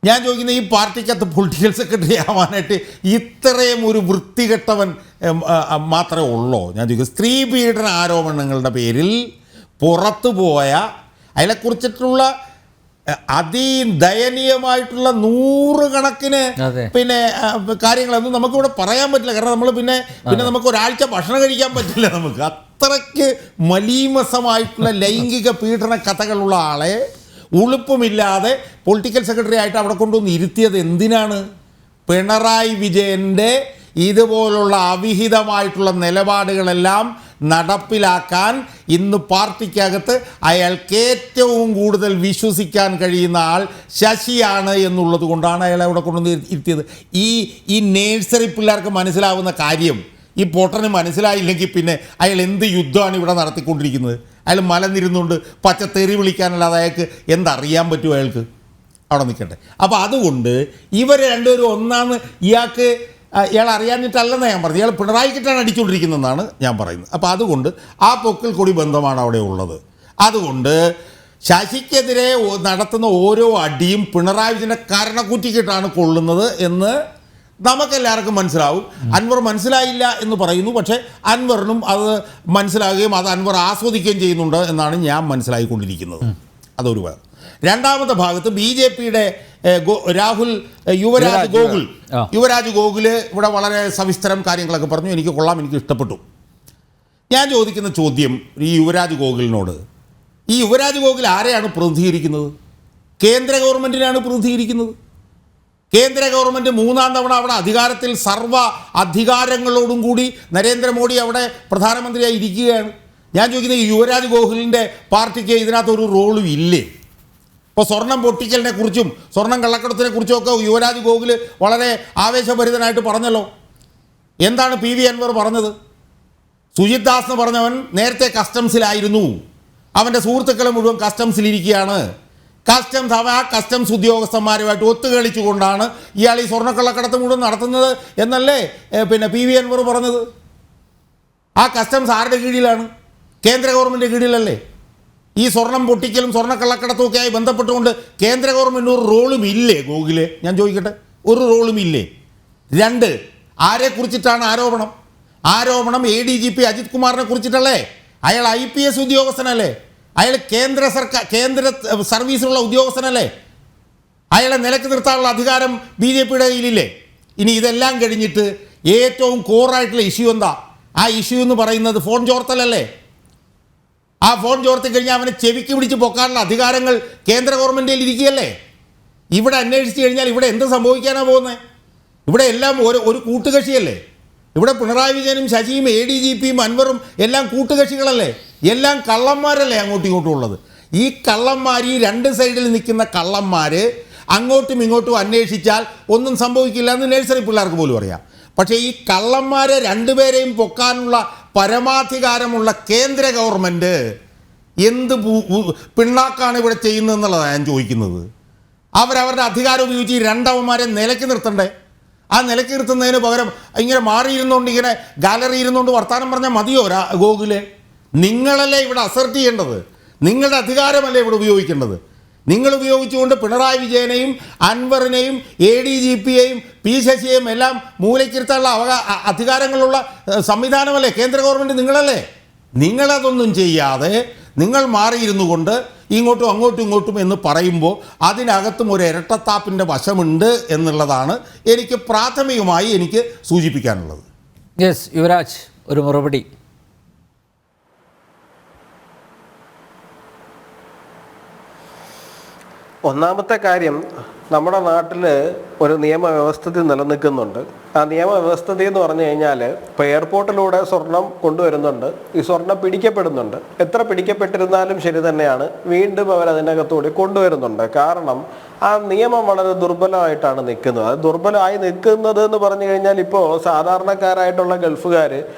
ഞാൻ ചോദിക്കുന്നത്, ഈ പാർട്ടിക്കകത്ത് പൊളിറ്റിക്കൽ സെക്രട്ടറി ആവാനായിട്ട് ഇത്രയും ഒരു വൃത്തികെട്ടവൻ മാത്രമേ ഉള്ളൂ? ഞാൻ ചോദിക്കുന്നത്, സ്ത്രീപീഡന ആരോപണങ്ങളുടെ പേരിൽ പുറത്തുപോയ അയാളെക്കുറിച്ചിട്ടുള്ള അതിദയനീയമായിട്ടുള്ള 100 കണക്കിന് കാര്യങ്ങളൊന്നും നമുക്കിവിടെ പറയാൻ പറ്റില്ല. കാരണം നമ്മൾ പിന്നെ നമുക്ക് ഒരാഴ്ച ഭക്ഷണം കഴിക്കാൻ പറ്റില്ല. നമുക്ക് അത്രയ്ക്ക് മലീമസമായിട്ടുള്ള ലൈംഗിക പീഡന കഥകളുള്ള ആളെ ഉളുപ്പുമില്ലാതെ പൊളിറ്റിക്കൽ സെക്രട്ടറി ആയിട്ട് അവിടെ കൊണ്ടുവന്ന് ഇരുത്തിയത് എന്തിനാണ്? പിണറായി വിജയൻ്റെ ഇതുപോലുള്ള അവിഹിതമായിട്ടുള്ള നിലപാടുകളെല്ലാം നടപ്പിലാക്കാൻ ഇന്ന് പാർട്ടിക്കകത്ത് അയാൾക്ക് ഏറ്റവും കൂടുതൽ വിശ്വസിക്കാൻ കഴിയുന്ന ആൾ ശശിയാണ് എന്നുള്ളത് കൊണ്ടാണ് അയാളെ അവിടെ കൊണ്ടുവന്ന് ഇരുത്തിയത്. ഈ നേഴ്സറി പിള്ളേർക്ക് മനസ്സിലാവുന്ന കാര്യം ഈ പൊട്ടന് മനസ്സിലായില്ലെങ്കിൽ പിന്നെ അയാൾ എന്ത് യുദ്ധമാണ് ഇവിടെ നടത്തിക്കൊണ്ടിരിക്കുന്നത്? അയാൾ മലനിരുന്നുകൊണ്ട് പച്ച തെറി വിളിക്കാനല്ലാതെ അയാൾക്ക് എന്തറിയാൻ പറ്റുമോ? അയാൾക്ക് അവിടെ നിൽക്കട്ടെ. അപ്പോൾ അതുകൊണ്ട് ഇവർ രണ്ടുപേരും ഒന്നാന്ന് ഇയാൾ അറിയാഞ്ഞിട്ടല്ലെന്നാണ് ഞാൻ പറഞ്ഞത്. ഇയാൾ പിണറായിക്കിട്ടാണ് അടിച്ചുകൊണ്ടിരിക്കുന്നതെന്നാണ് ഞാൻ പറയുന്നത്. അപ്പോൾ അതുകൊണ്ട് ആ പൊക്കിൽ കൊടി ബന്ധമാണ് അവിടെ ഉള്ളത്. അതുകൊണ്ട് ശശിക്കെതിരെ നടത്തുന്ന ഓരോ അടിയും പിണറായി വിജയൻ്റെ കരണക്കുറ്റിക്കിട്ടാണ് കൊള്ളുന്നത് എന്ന് നമുക്കെല്ലാവർക്കും മനസ്സിലാവും. അൻവർ മനസ്സിലായില്ല എന്ന് പറയുന്നു, പക്ഷേ അൻവറിനും അത് മനസ്സിലാകുകയും അത് അൻവർ ആസ്വദിക്കുകയും ചെയ്യുന്നുണ്ട് എന്നാണ് ഞാൻ മനസ്സിലായിക്കൊണ്ടിരിക്കുന്നത്. അതൊരു ഭാഗം. രണ്ടാമത്തെ ഭാഗത്ത് BJPയുടെ യുവരാജ് ഗോകുൽ ഇവിടെ വളരെ സവിസ്തരം കാര്യങ്ങളൊക്കെ പറഞ്ഞു. എനിക്ക് കൊള്ളാം, എനിക്ക് ഇഷ്ടപ്പെട്ടു. ഞാൻ ചോദിക്കുന്ന ചോദ്യം ഈ യുവരാജ് ഗോകുലിനോട്, ഈ യുവരാജ് ഗോകുൽ ആരെയാണ് പ്രതിനിധീകരിക്കുന്നത്? കേന്ദ്ര ഗവൺമെൻറ്റിനാണ് പ്രതിനിധീകരിക്കുന്നത്. കേന്ദ്ര ഗവൺമെൻറ് 3-ാം തവണ അവിടെ അധികാരത്തിൽ സർവ്വ അധികാരങ്ങളോടും കൂടി നരേന്ദ്രമോദി അവിടെ പ്രധാനമന്ത്രിയായി ഇരിക്കുകയാണ്. ഞാൻ ചോദിക്കുന്നത്, ഈ യുവരാജ് ഗോകുലിൻ്റെ പാർട്ടിക്ക് ഇതിനകത്തൊരു റോളും ഇല്ലേ? ഇപ്പോൾ സ്വർണം പൊട്ടിക്കലിനെ കുറിച്ചും സ്വർണം കള്ളക്കടത്തിനെ കുറിച്ചുമൊക്കെ യുവരാജ് ഗോകുൽ വളരെ ആവേശഭരിതനായിട്ട് പറഞ്ഞല്ലോ. എന്താണ് PV അൻവർ പറഞ്ഞത്? സുജിത് ദാസ് എന്ന് പറഞ്ഞവൻ നേരത്തെ കസ്റ്റംസിലായിരുന്നു, അവൻ്റെ സുഹൃത്തുക്കളെ മുഴുവൻ കസ്റ്റംസിലിരിക്കുകയാണ്. കസ്റ്റംസ് ഉദ്യോഗസ്ഥന്മാരുമായിട്ട് ഒത്തുകളിച്ചുകൊണ്ടാണ് ഇയാൾ ഈ സ്വർണ്ണക്കള്ളക്കടത്ത് മുഴുവൻ നടത്തുന്നത് എന്നല്ലേ PV അൻവർ പറഞ്ഞത്? ആ കസ്റ്റംസ് ആരുടെ കീഴിലാണ്? കേന്ദ്ര ഗവൺമെൻറ് കീഴിലല്ലേ? ഈ സ്വർണം പൊട്ടിക്കലും സ്വർണ്ണക്കള്ളക്കടത്തും ഒക്കെ ആയി ബന്ധപ്പെട്ടുകൊണ്ട് കേന്ദ്ര ഗവൺമെൻറ് ഒരു റോളും ഇല്ലേ ഗോകുലെ? ഞാൻ ചോദിക്കട്ടെ, ഒരു റോളും ഇല്ലേ? 2, ആരെക്കുറിച്ചിട്ടാണ് ആരോപണം? ADGP അജിത് കുമാറിനെ കുറിച്ചിട്ടല്ലേ? അയാൾ IPS ഉദ്യോഗസ്ഥനല്ലേ? അയാൾ കേന്ദ്ര സർവീസിലുള്ള ഉദ്യോഗസ്ഥനല്ലേ? അയാളെ നിലക്ക് നിർത്താനുള്ള അധികാരം BJPയുടെ കയ്യിലില്ലേ? ഇനി ഇതെല്ലാം കഴിഞ്ഞിട്ട് ഏറ്റവും കോറായിട്ടുള്ള ഇഷ്യൂ എന്താ? ആ ഇഷ്യൂ എന്ന് പറയുന്നത് ഫോൺ ചോർത്തലല്ലേ? ആ ഫോൺ ചോർത്തി കഴിഞ്ഞാൽ അവനെ ചെവിക്ക് പിടിച്ച് പൊക്കാനുള്ള അധികാരങ്ങൾ കേന്ദ്ര ഗവൺമെൻറ്റിൽ ഇരിക്കുകയല്ലേ? ഇവിടെ അന്വേഷിച്ച് കഴിഞ്ഞാൽ ഇവിടെ എന്ത് സംഭവിക്കാനാണ് പോകുന്നത്? ഇവിടെ എല്ലാം ഒരു കൂട്ടുകക്ഷിയല്ലേ? ഇവിടെ പിണറായി വിജയനും ശശിയും ADGPയും അൻവറും എല്ലാം കൂട്ടുകക്ഷികളല്ലേ? എല്ലാം കള്ളന്മാരല്ലേ അങ്ങോട്ടും ഇങ്ങോട്ടും ഉള്ളത്? ഈ കള്ളന്മാർ, ഈ 2 സൈഡിൽ നിൽക്കുന്ന കള്ളന്മാർ അങ്ങോട്ടും ഇങ്ങോട്ടും അന്വേഷിച്ചാൽ ഒന്നും സംഭവിക്കില്ല എന്ന് നഴ്സറി പിള്ളേർക്ക് പോലും അറിയാം. പക്ഷേ ഈ കള്ളന്മാരെ 2 പേരെയും പൊക്കാനുള്ള പരമാധികാരമുള്ള കേന്ദ്ര ഗവൺമെൻറ് എന്ത് പിണ്ണാക്കാണ് ഇവിടെ ചെയ്യുന്നതെന്നുള്ളതാണ് ഞാൻ ചോദിക്കുന്നത്. അവരവരുടെ അധികാരം ഉപയോഗിച്ച് ഈ 2 അവന്മാരെ നിലയ്ക്ക് നിർത്തണ്ടേ? ആ നിലയ്ക്ക് നിർത്തുന്നതിന് പകരം ഇങ്ങനെ മാറിയിരുന്നുകൊണ്ട്, ഇങ്ങനെ ഗാലറി ഇരുന്നുകൊണ്ട് വർത്തമാനം പറഞ്ഞാൽ മതിയോ ഗോകുലെ? നിങ്ങളല്ലേ ഇവിടെ അസർട്ട് ചെയ്യേണ്ടത്? നിങ്ങളുടെ അധികാരമല്ലേ ഇവിടെ ഉപയോഗിക്കേണ്ടത്? നിങ്ങൾ ഉപയോഗിച്ചുകൊണ്ട് പിണറായി വിജയനെയും അൻവറിനെയും ADGPയെയും ശശിയെയും എല്ലാം മൂലയ്ക്കിരുത്താനുള്ള അധികാരങ്ങളുള്ള സംവിധാനമല്ലേ കേന്ദ്ര ഗവൺമെൻറ്? നിങ്ങളല്ലേ? നിങ്ങളതൊന്നും ചെയ്യാതെ നിങ്ങൾ മാറിയിരുന്നു കൊണ്ട് ഇങ്ങോട്ടും അങ്ങോട്ടും എന്ന് പറയുമ്പോൾ അതിനകത്തും ഒരു ഇരട്ടത്താപ്പിൻ്റെ വശമുണ്ട് എന്നുള്ളതാണ് എനിക്ക് പ്രാഥമികമായി എനിക്ക് സൂചിപ്പിക്കാനുള്ളത്. യെസ്, യുവരാജ് ഒരു മറുപടി. ഒന്നാമത്തെ കാര്യം, നമ്മുടെ നാട്ടിൽ ഒരു നിയമവ്യവസ്ഥിതി നിലനിൽക്കുന്നുണ്ട്. ആ നിയമവ്യവസ്ഥിതി എന്ന് പറഞ്ഞു കഴിഞ്ഞാൽ ഇപ്പോൾ എയർപോർട്ടിലൂടെ സ്വർണം കൊണ്ടുവരുന്നുണ്ട്, ഈ സ്വർണം പിടിക്കപ്പെടുന്നുണ്ട്. എത്ര പിടിക്കപ്പെട്ടിരുന്നാലും ശരി തന്നെയാണ്, വീണ്ടും അവരതിനകത്തൂടെ കൊണ്ടുവരുന്നുണ്ട്. കാരണം ആ നിയമം വളരെ ദുർബലമായിട്ടാണ് നിൽക്കുന്നത്. അത് ദുർബലമായി നിൽക്കുന്നത് എന്ന് പറഞ്ഞു കഴിഞ്ഞാൽ, ഇപ്പോൾ സാധാരണക്കാരായിട്ടുള്ള ഗൾഫുകാർ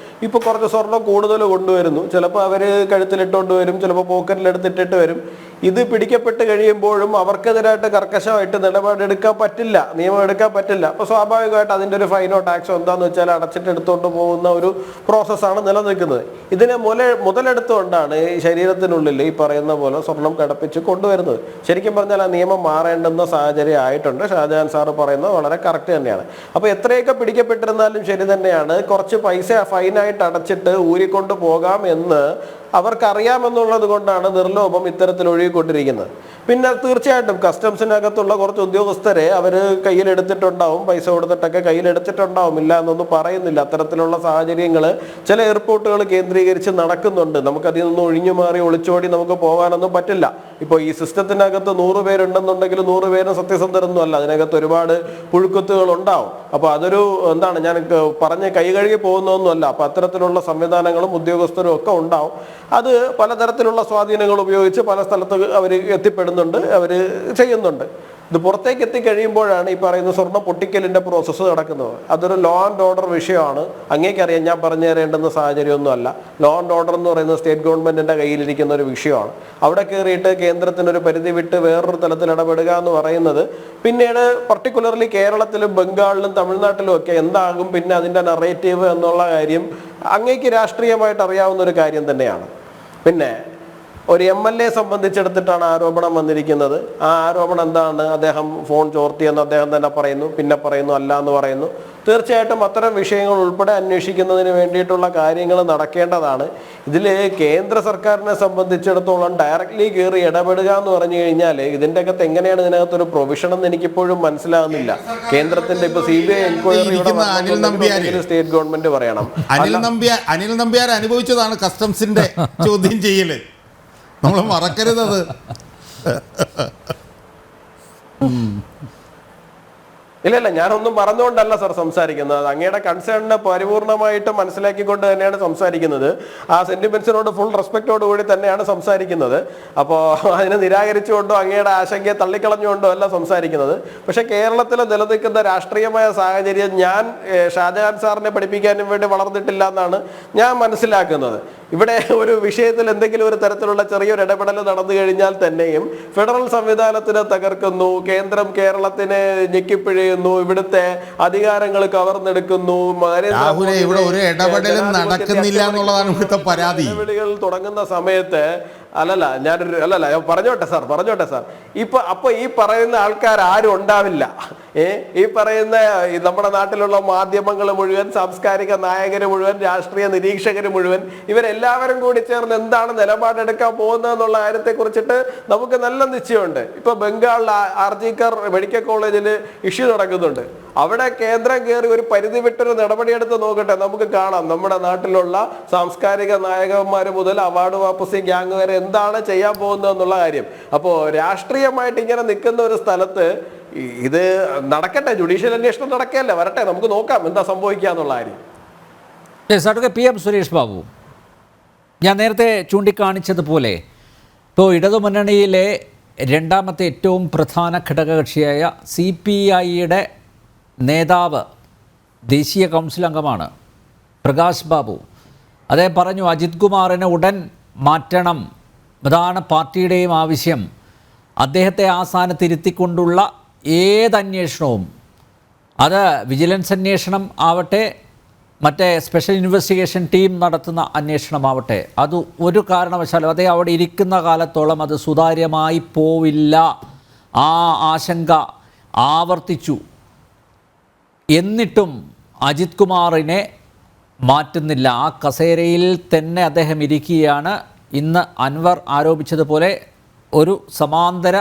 ഇപ്പോൾ കുറച്ച് സ്വർണം കൂടുതൽ കൊണ്ടുവരുന്നു. ചിലപ്പോൾ അവർ കഴുത്തിലിട്ടുകൊണ്ട് വരും, ചിലപ്പോൾ പോക്കറ്റിലെടുത്തിട്ടിട്ട് വരും. ഇത് പിടിക്കപ്പെട്ട് കഴിയുമ്പോഴും അവർക്കെതിരായിട്ട് കർക്കശമായിട്ട് നിലപാടെടുക്കാൻ പറ്റില്ല, നിയമം എടുക്കാൻ പറ്റില്ല. അപ്പോൾ സ്വാഭാവികമായിട്ട് അതിൻ്റെ ഒരു ഫൈനോ ടാക്സോ എന്താണെന്ന് വെച്ചാൽ അടച്ചിട്ട് എടുത്തുകൊണ്ട് പോകുന്ന ഒരു പ്രോസസ്സാണ് നിലനിൽക്കുന്നത്. ഇതിനെ മുതലെടുത്തുകൊണ്ടാണ് ഈ ശരീരത്തിനുള്ളിൽ ഈ പറയുന്ന പോലെ സ്വർണം കടപ്പിച്ച് കൊണ്ടുവരുന്നത്. ശരിക്കും പറഞ്ഞാൽ ആ നിയമം മാറേണ്ടുന്ന സാഹചര്യം ആയിട്ടുണ്ട്. ഷാജഹാൻ സാറ് പറയുന്നത് വളരെ കറക്റ്റ് തന്നെയാണ്. അപ്പോൾ എത്രയൊക്കെ പിടിക്കപ്പെട്ടിരുന്നാലും ശരി തന്നെയാണ്, കുറച്ച് പൈസ ഫൈനായിട്ട് അടച്ചിട്ട് ഊരിക്കൊണ്ട് പോകാം എന്ന് അവർക്കറിയാമെന്നുള്ളത് കൊണ്ടാണ് നിർലോഭം ഇത്തരത്തിൽ ഒഴുകിക്കൊണ്ടിരിക്കുന്നത്. പിന്നെ തീർച്ചയായിട്ടും കസ്റ്റംസിനകത്തുള്ള കുറച്ച് ഉദ്യോഗസ്ഥരെ അവർ കയ്യിലെടുത്തിട്ടുണ്ടാവും, പൈസ കൊടുത്തിട്ടൊക്കെ കയ്യിലെടുത്തിട്ടുണ്ടാവും, ഇല്ല എന്നൊന്നും പറയുന്നില്ല. അത്തരത്തിലുള്ള സാഹചര്യങ്ങൾ ചില എയർപോർട്ടുകൾ കേന്ദ്രീകരിച്ച് നടക്കുന്നുണ്ട്. നമുക്കതിൽ നിന്ന് ഒഴിഞ്ഞു മാറി ഒളിച്ചോടി നമുക്ക് പോകാനൊന്നും പറ്റില്ല. ഇപ്പോൾ ഈ സിസ്റ്റത്തിനകത്ത് 100 പേരുണ്ടെന്നുണ്ടെങ്കിൽ 100 പേരും സത്യസന്ധരൊന്നും അല്ല, അതിനകത്ത് ഒരുപാട് പുഴുക്കുത്തുകൾ ഉണ്ടാവും. അപ്പോൾ അതൊരു എന്താണ്, ഞാൻ പറഞ്ഞ് കൈ കഴുകി പോകുന്നതൊന്നുമല്ല. അപ്പോൾ അത്തരത്തിലുള്ള സംവിധാനങ്ങളും ഉദ്യോഗസ്ഥരും ഒക്കെ ഉണ്ടാവും. അത് പലതരത്തിലുള്ള സ്വാധീനങ്ങൾ ഉപയോഗിച്ച് പല സ്ഥലത്ത് അവർ എത്തിപ്പെടുന്നുണ്ട്, അവർ ചെയ്യുന്നുണ്ട്. ഇത് പുറത്തേക്ക് എത്തിക്കഴിയുമ്പോഴാണ് ഈ പറയുന്ന സ്വർണ്ണ പൊട്ടിക്കലിൻ്റെ പ്രോസസ്സ് നടക്കുന്നത്. അതൊരു ലോ ആൻഡ് ഓർഡർ വിഷയമാണ്. അങ്ങേക്കറിയാം, ഞാൻ പറഞ്ഞു തരേണ്ടുന്ന സാഹചര്യമൊന്നുമല്ല. ലോ ആൻഡ് ഓർഡർ എന്ന് പറയുന്നത് സ്റ്റേറ്റ് ഗവൺമെൻറ്റിൻ്റെ കയ്യിലിരിക്കുന്ന ഒരു വിഷയമാണ്. അവിടെ കയറിയിട്ട് കേന്ദ്രത്തിനൊരു പരിധി വിട്ട് വേറൊരു തലത്തിൽ ഇടപെടുക എന്ന് പറയുന്നത് പിന്നീട് പർട്ടിക്കുലർലി കേരളത്തിലും ബംഗാളിലും തമിഴ്നാട്ടിലും ഒക്കെ എന്താകും പിന്നെ അതിൻ്റെ നറേറ്റീവ് എന്നുള്ള കാര്യം അങ്ങേക്ക് രാഷ്ട്രീയമായിട്ട് അറിയാവുന്ന ഒരു കാര്യം തന്നെയാണ്. പിന്നെ ഒരു MLA സംബന്ധിച്ചെടുത്തിട്ടാണ് ആരോപണം വന്നിരിക്കുന്നത്. ആ ആരോപണം എന്താണ്? അദ്ദേഹം ഫോൺ ചോർത്തിയെന്ന് അദ്ദേഹം തന്നെ പറയുന്നു, പിന്നെ പറയുന്നു അല്ല എന്ന് പറയുന്നു. തീർച്ചയായിട്ടും അത്തരം വിഷയങ്ങൾ ഉൾപ്പെടെ അന്വേഷിക്കുന്നതിന് വേണ്ടിയിട്ടുള്ള കാര്യങ്ങൾ നടക്കേണ്ടതാണ്. ഇതിൽ കേന്ദ്ര സർക്കാരിനെ സംബന്ധിച്ചിടത്തോളം ഡയറക്റ്റ്ലി കയറി ഇടപെടുക എന്ന് പറഞ്ഞു കഴിഞ്ഞാൽ ഇതിൻ്റെ അകത്ത് എങ്ങനെയാണ് ഇതിനകത്തൊരു പ്രൊവിഷൻ എന്ന് എനിക്കിപ്പോഴും മനസ്സിലാകുന്നില്ല. കേന്ദ്രത്തിന്റെ ഇപ്പൊ CBI എൻക്വയറി സ്റ്റേറ്റ് ഗവൺമെന്റ് പറയണം. അനിൽ നമ്പ്യാർ അനുഭവിച്ചതാണ് കസ്റ്റംസിന്റെ ചോദ്യം ചെയ്യല്. നമ്മൾ മറക്കരുതത്. ഇല്ല, ഞാനൊന്നും പറഞ്ഞുകൊണ്ടല്ല സാർ സംസാരിക്കുന്നത്. അങ്ങയുടെ കൺസേണിനെ പരിപൂർണമായിട്ട് മനസ്സിലാക്കിക്കൊണ്ട് തന്നെയാണ് സംസാരിക്കുന്നത്. ആ സെന്റിമെന്റ്സിനോട് ഫുൾ റെസ്പെക്റ്റോട് കൂടി തന്നെയാണ് സംസാരിക്കുന്നത്. അപ്പോൾ അതിനെ നിരാകരിച്ചുകൊണ്ടോ അങ്ങയുടെ ആശങ്കയെ തള്ളിക്കളഞ്ഞുകൊണ്ടോ അല്ല സംസാരിക്കുന്നത്. പക്ഷെ കേരളത്തിൽ നിലനിൽക്കുന്ന രാഷ്ട്രീയമായ സാഹചര്യം ഞാൻ ഷാജഹാൻ സാറിനെ പഠിപ്പിക്കാനും വേണ്ടി വളർന്നിട്ടില്ല എന്നാണ് ഞാൻ മനസ്സിലാക്കുന്നത്. ഇവിടെ ഒരു വിഷയത്തിൽ എന്തെങ്കിലും ഒരു തരത്തിലുള്ള ചെറിയൊരു ഇടപെടൽ നടന്നു കഴിഞ്ഞാൽ തന്നെയും ഫെഡറൽ സംവിധാനത്തിനെ തകർക്കുന്നു, കേന്ദ്രം കേരളത്തിനെ ഞെക്കിപ്പിഴയുന്നു, ഇവിടുത്തെ അധികാരങ്ങൾ കവർന്നെടുക്കുന്നു, ഇവിടെ ഒരു ഇടപെടലും നടക്കുന്നില്ല എന്നുള്ളതാണ് ഇവിടുത്തെ പരാതി. നടപടികൾ തുടങ്ങുന്ന സമയത്ത് ഞാൻ പറഞ്ഞോട്ടെ സാർ. അപ്പൊ ഈ പറയുന്ന ആൾക്കാർ ആരും ഉണ്ടാവില്ല. ഈ പറയുന്ന നമ്മുടെ നാട്ടിലുള്ള മാധ്യമങ്ങൾ മുഴുവൻ, സാംസ്കാരിക നായകര് മുഴുവൻ, രാഷ്ട്രീയ നിരീക്ഷകര് മുഴുവൻ, ഇവരെല്ലാവരും കൂടി ചേർന്ന് എന്താണ് നിലപാടെടുക്കാൻ പോകുന്നത് എന്നുള്ള കാര്യത്തെ കുറിച്ചിട്ട് നമുക്ക് നല്ല നിശ്ചയമുണ്ട്. ഇപ്പൊ ബംഗാളിൽ RG-കർ മെഡിക്കൽ കോളേജിൽ ഇഷ്യൂ നടക്കുന്നുണ്ട്. അവിടെ കേന്ദ്രം കയറി ഒരു പരിധി വിട്ടൊരു നടപടിയെടുത്ത് നോക്കട്ടെ, നമുക്ക് കാണാം നമ്മുടെ നാട്ടിലുള്ള സാംസ്കാരിക നായകന്മാർ മുതൽ അവാർഡ് വാപ്പസി ഗ്യാങ് വരെ എന്താണ് ചെയ്യാൻ പോകുന്നത് എന്നുള്ള കാര്യം. അപ്പോൾ രാഷ്ട്രീയമായിട്ട് ഇങ്ങനെ നിൽക്കുന്ന ഒരു സ്ഥലത്ത് ഇത് നടക്കട്ടെ, ജുഡീഷ്യൽ അന്വേഷണം നടക്കല്ലേ, വരട്ടെ, നമുക്ക് നോക്കാം എന്താ സംഭവിക്കുക എന്നുള്ള കാര്യം. PM സുരേഷ് ബാബു, ഞാൻ നേരത്തെ ചൂണ്ടിക്കാണിച്ചതുപോലെ ഇപ്പോൾ ഇടതുമുന്നണിയിലെ രണ്ടാമത്തെ ഏറ്റവും പ്രധാന ഘടകകക്ഷിയായ CPI-യുടെ നേതാവ്, ദേശീയ കൗൺസിൽ അംഗമാണ് പ്രകാശ് ബാബു. അദ്ദേഹം പറഞ്ഞു അജിത് കുമാറിനെ ഉടൻ മാറ്റണം, അതാണ് പാർട്ടിയുടെയും ആവശ്യം. അദ്ദേഹത്തെ ആ സ്ഥാനത്തിരുത്തിക്കൊണ്ടുള്ള ഏതന്വേഷണവും, അത് വിജിലൻസ് അന്വേഷണം ആവട്ടെ, മറ്റേ സ്പെഷ്യൽ ഇൻവെസ്റ്റിഗേഷൻ ടീം നടത്തുന്ന അന്വേഷണമാവട്ടെ, അത് ഒരു കാരണവശാലും അദ്ദേഹം അവിടെ ഇരിക്കുന്ന കാലത്തോളം അത് സുതാര്യമായി പോവില്ല. ആ ആശങ്ക ആവർത്തിച്ചു. എന്നിട്ടും അജിത് കുമാറിനെ മാറ്റുന്നില്ല. ആ കസേരയിൽ തന്നെ അദ്ദേഹം ഇരിക്കുകയാണ്. ഇന്ന് അൻവർ ആരോപിച്ചതുപോലെ ഒരു സമാന്തര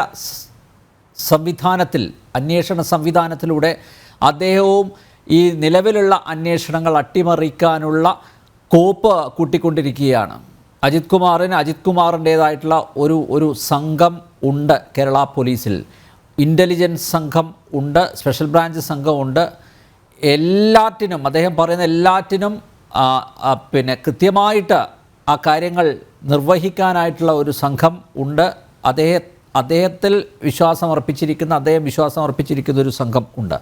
സംവിധാനത്തിൽ, അന്വേഷണ സംവിധാനത്തിലൂടെ അദ്ദേഹവും ഈ നിലവിലുള്ള അന്വേഷണങ്ങൾ അട്ടിമറിക്കാനുള്ള കോപ്പ് കൂട്ടിക്കൊണ്ടിരിക്കുകയാണ്. അജിത് കുമാറിൻ്റേതായിട്ടുള്ള ഒരു സംഘം ഉണ്ട് കേരള പോലീസിൽ. ഇൻ്റലിജൻസ് സംഘം ഉണ്ട്, സ്പെഷ്യൽ ബ്രാഞ്ച് സംഘമുണ്ട്. എല്ലാറ്റിനും, അദ്ദേഹം പറയുന്ന എല്ലാറ്റിനും കൃത്യമായിട്ട് ആ കാര്യങ്ങൾ നിർവഹിക്കാനായിട്ടുള്ള ഒരു സംഘം ഉണ്ട്. അദ്ദേഹം വിശ്വാസം അർപ്പിച്ചിരിക്കുന്ന ഒരു സംഘം ഉണ്ട്.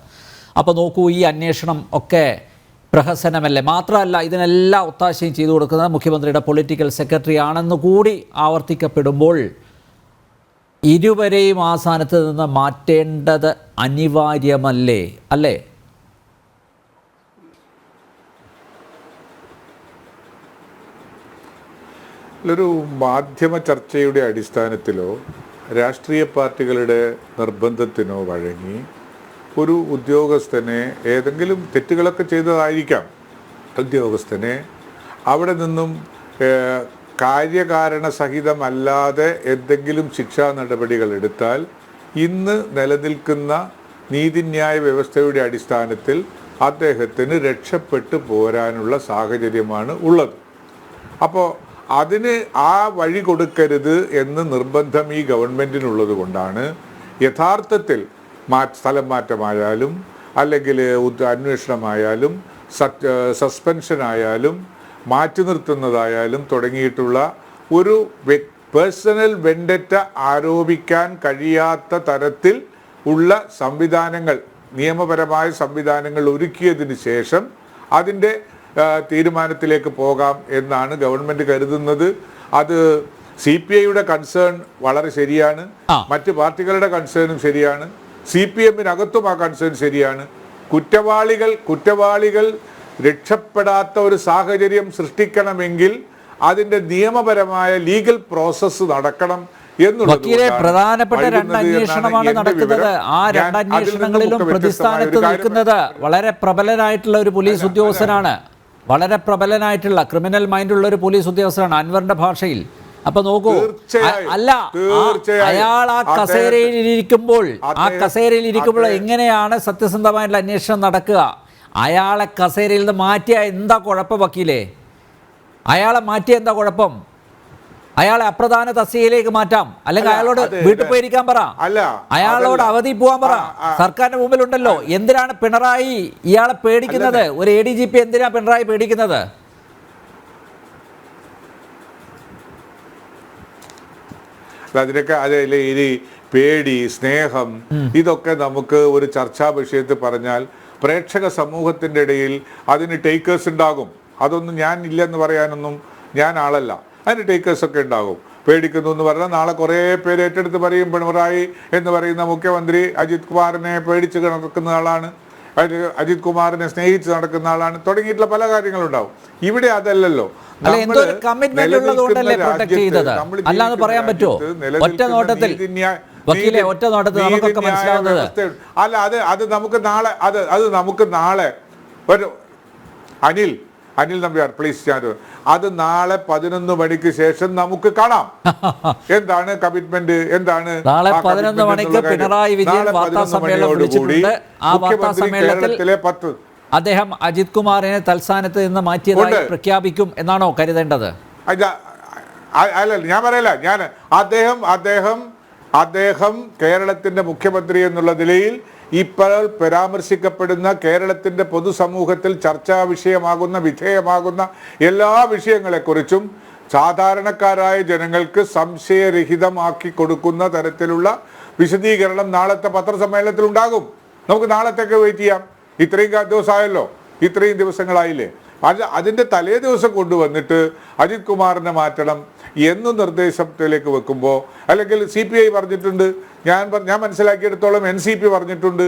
അപ്പോൾ നോക്കൂ, ഈ അന്വേഷണം ഒക്കെ പ്രഹസനമല്ലേ. മാത്രമല്ല ഇതിനെല്ലാം ഒത്താശയും ചെയ്തു കൊടുക്കുന്നത് മുഖ്യമന്ത്രിയുടെ പൊളിറ്റിക്കൽ സെക്രട്ടറി ആണെന്ന് കൂടി ആവർത്തിക്കപ്പെടുമ്പോൾ ഇരുവരെയും ആ സ്ഥാനത്ത് നിന്ന് മാറ്റേണ്ടത് അനിവാര്യമല്ലേ, അല്ലേ? ഒരു മാധ്യമ ചർച്ചയുടെ അടിസ്ഥാനത്തിലോ രാഷ്ട്രീയ പാർട്ടികളുടെ നിർബന്ധത്തിനോ വഴങ്ങി ഒരു ഉദ്യോഗസ്ഥനെ, ഏതെങ്കിലും തെറ്റുകളൊക്കെ ചെയ്തതായിരിക്കാം ഉദ്യോഗസ്ഥനെ, അവിടെ നിന്നും കാര്യകാരണ സഹിതമല്ലാതെ എന്തെങ്കിലും ശിക്ഷാ നടപടികൾ എടുത്താൽ ഇന്ന് നിലനിൽക്കുന്ന നീതിന്യായ വ്യവസ്ഥയുടെ അടിസ്ഥാനത്തിൽ അദ്ദേഹത്തിന് രക്ഷപ്പെട്ടു പോരാനുള്ള സാഹചര്യമാണ് ഉള്ളത്. അപ്പോൾ അതിന് ആ വഴി കൊടുക്കരുത് എന്ന് നിർബന്ധം ഈ ഗവൺമെൻറ്റിനുള്ളത് കൊണ്ടാണ് യഥാർത്ഥത്തിൽ സ്ഥലം മാറ്റമായാലും അല്ലെങ്കിൽ അന്വേഷണമായാലും സസ്പെൻഷനായാലും മാറ്റി നിർത്തുന്നതായാലും തുടങ്ങിയിട്ടുള്ള ഒരു പേഴ്സണൽ വെൻഡറ്റ ആരോപിക്കാൻ കഴിയാത്ത തരത്തിൽ ഉള്ള സംവിധാനങ്ങൾ, നിയമപരമായ സംവിധാനങ്ങൾ ഒരുക്കിയതിന് ശേഷം അതിൻ്റെ തീരുമാനത്തിലേക്ക് പോകാം എന്നാണ് ഗവൺമെൻറ് കരുതുന്നത്. അത് CPI-യുടെ കൺസേൺ വളരെ ശരിയാണ്, മറ്റ് പാർട്ടികളുടെ കൺസേണും ശരിയാണ്, CPM-നകത്തും ആ കൺസേൺ ശരിയാണ്. കുറ്റവാളികൾ രക്ഷപ്പെടാത്ത ഒരു സാഹചര്യം സൃഷ്ടിക്കണമെങ്കിൽ അതിന്റെ നിയമപരമായ ലീഗൽ പ്രോസസ്സ് നടക്കണം വക്കീലെ, പ്രധാനപ്പെട്ട രണ്ട് അന്വേഷണമാണ് നടക്കുന്നത്. ആ രണ്ട് അന്വേഷണങ്ങളിലും പ്രതിസ്ഥാനത്ത് നിൽക്കുന്നത് വളരെ പ്രബലനായിട്ടുള്ള ഒരു പോലീസ് ഉദ്യോഗസ്ഥനാണ്. വളരെ പ്രബലനായിട്ടുള്ള ക്രിമിനൽ മൈൻഡുള്ള ഒരു പോലീസ് ഉദ്യോഗസ്ഥനാണ് അൻവറിന്റെ ഭാഷയിൽ. അപ്പൊ നോക്കൂ, അല്ല, അയാൾ ആ കസേരയിൽ ഇരിക്കുമ്പോൾ എങ്ങനെയാണ് സത്യസന്ധമായിട്ടുള്ള അന്വേഷണം നടക്കുക? അയാളെ കസേരയിൽ നിന്ന് മാറ്റിയ എന്താ കുഴപ്പം വക്കീലെ? അയാളെ മാറ്റിയ എന്താ കുഴപ്പം? അയാളെ അപ്രധാന തസ്തികയിലേക്ക് മാറ്റാം, അല്ലെങ്കിൽ അയാളോട് വീട്ടിൽ പോയിരിക്കാൻ പറ, അയാളോട് അവധി പോകാൻ പറ. സർക്കാരിന്റെ മുമ്പിലുണ്ടല്ലോ. എന്തിനാണ് പിണറായി ഇയാളെ പേടിക്കുന്നത്? ഒരു ADGP എന്തിനാ പിണറായി പേടിക്കുന്നത്? അതിനൊക്കെ അതിലെ ഈ പേടി, സ്നേഹം, ഇതൊക്കെ നമുക്ക് ഒരു ചർച്ചാ വിഷയത്തിൽ പറഞ്ഞാൽ പ്രേക്ഷക സമൂഹത്തിന്റെ ഇടയിൽ അതിന് ടേക്കേഴ്സ് ഉണ്ടാകും. അതൊന്നും ഞാൻ ഇല്ലെന്ന് പറയാനൊന്നും ഞാൻ ആളല്ല. അതിന് ടേക്കേഴ്സൊക്കെ ഉണ്ടാകും. പേടിക്കുന്നു എന്ന് പറഞ്ഞാൽ നാളെ കുറേ പേര് ഏറ്റെടുത്ത് പറയും പിണറായി എന്ന് പറയുന്ന മുഖ്യമന്ത്രി അജിത് കുമാറിനെ പേടിച്ച് നടക്കുന്ന ആളാണ്, അജിത് കുമാറിനെ സ്നേഹിച്ച് നടക്കുന്ന ആളാണ്, തുടങ്ങിയിട്ടുള്ള പല കാര്യങ്ങളുണ്ടാവും. ഇവിടെ അതല്ലല്ലോ. അല്ല, അത് നമുക്ക് നാളെ ഒരു അനിൽ നമ്പ്യാർ പ്ലീസ്, അത് നാളെ 11 മണിക്ക് ശേഷം നമുക്ക് കാണാം. എന്താണ് കമ്മിറ്റ്മെന്റ്, എന്താണ് നാളെ 11 മണിക്ക് പിണറായി വിജയൻ വാർത്താ സമ്മേളനം വിളിച്ചിട്ടുണ്ട്. ആ വാർത്താ സമ്മേളനത്തിൽ അദ്ദേഹം അജിത് കുമാറിനെ തൽസ്ഥാനത്ത് നിന്ന് മാറ്റിയതായി പ്രഖ്യാപിക്കും എന്നാണോ കരുതേണ്ടത്? അല്ല, ഞാൻ പറയല. അദ്ദേഹം കേരളത്തിന്റെ മുഖ്യമന്ത്രി എന്നുള്ള നിലയിൽ ഇപ്പോൾ പരാമർശിക്കപ്പെടുന്ന കേരളത്തിന്റെ പൊതുസമൂഹത്തിൽ ചർച്ചാ വിഷയമാകുന്ന വിധേയമാകുന്ന എല്ലാ വിഷയങ്ങളെക്കുറിച്ചും സാധാരണക്കാരായ ജനങ്ങൾക്ക് സംശയരഹിതമാക്കി കൊടുക്കുന്ന തരത്തിലുള്ള വിശദീകരണം നാളത്തെ പത്രസമ്മേളനത്തിൽ ഉണ്ടാകും. നമുക്ക് നാളത്തേക്ക് വെയിറ്റ് ചെയ്യാം. ഇത്രയും ദിവസമായല്ലോ, ഇത്രയും ദിവസങ്ങളായില്ലേ. അതിൻ്റെ തലേ ദിവസം കൊണ്ടുവന്നിട്ട് അജിത് കുമാറിനെ മാറ്റണം എന്ന് നിർദ്ദേശത്തിലേക്ക് വെക്കുമ്പോൾ, അല്ലെങ്കിൽ CPI പറഞ്ഞിട്ടുണ്ട്, ഞാൻ മനസ്സിലാക്കിയെടുത്തോളം NCP പറഞ്ഞിട്ടുണ്ട്,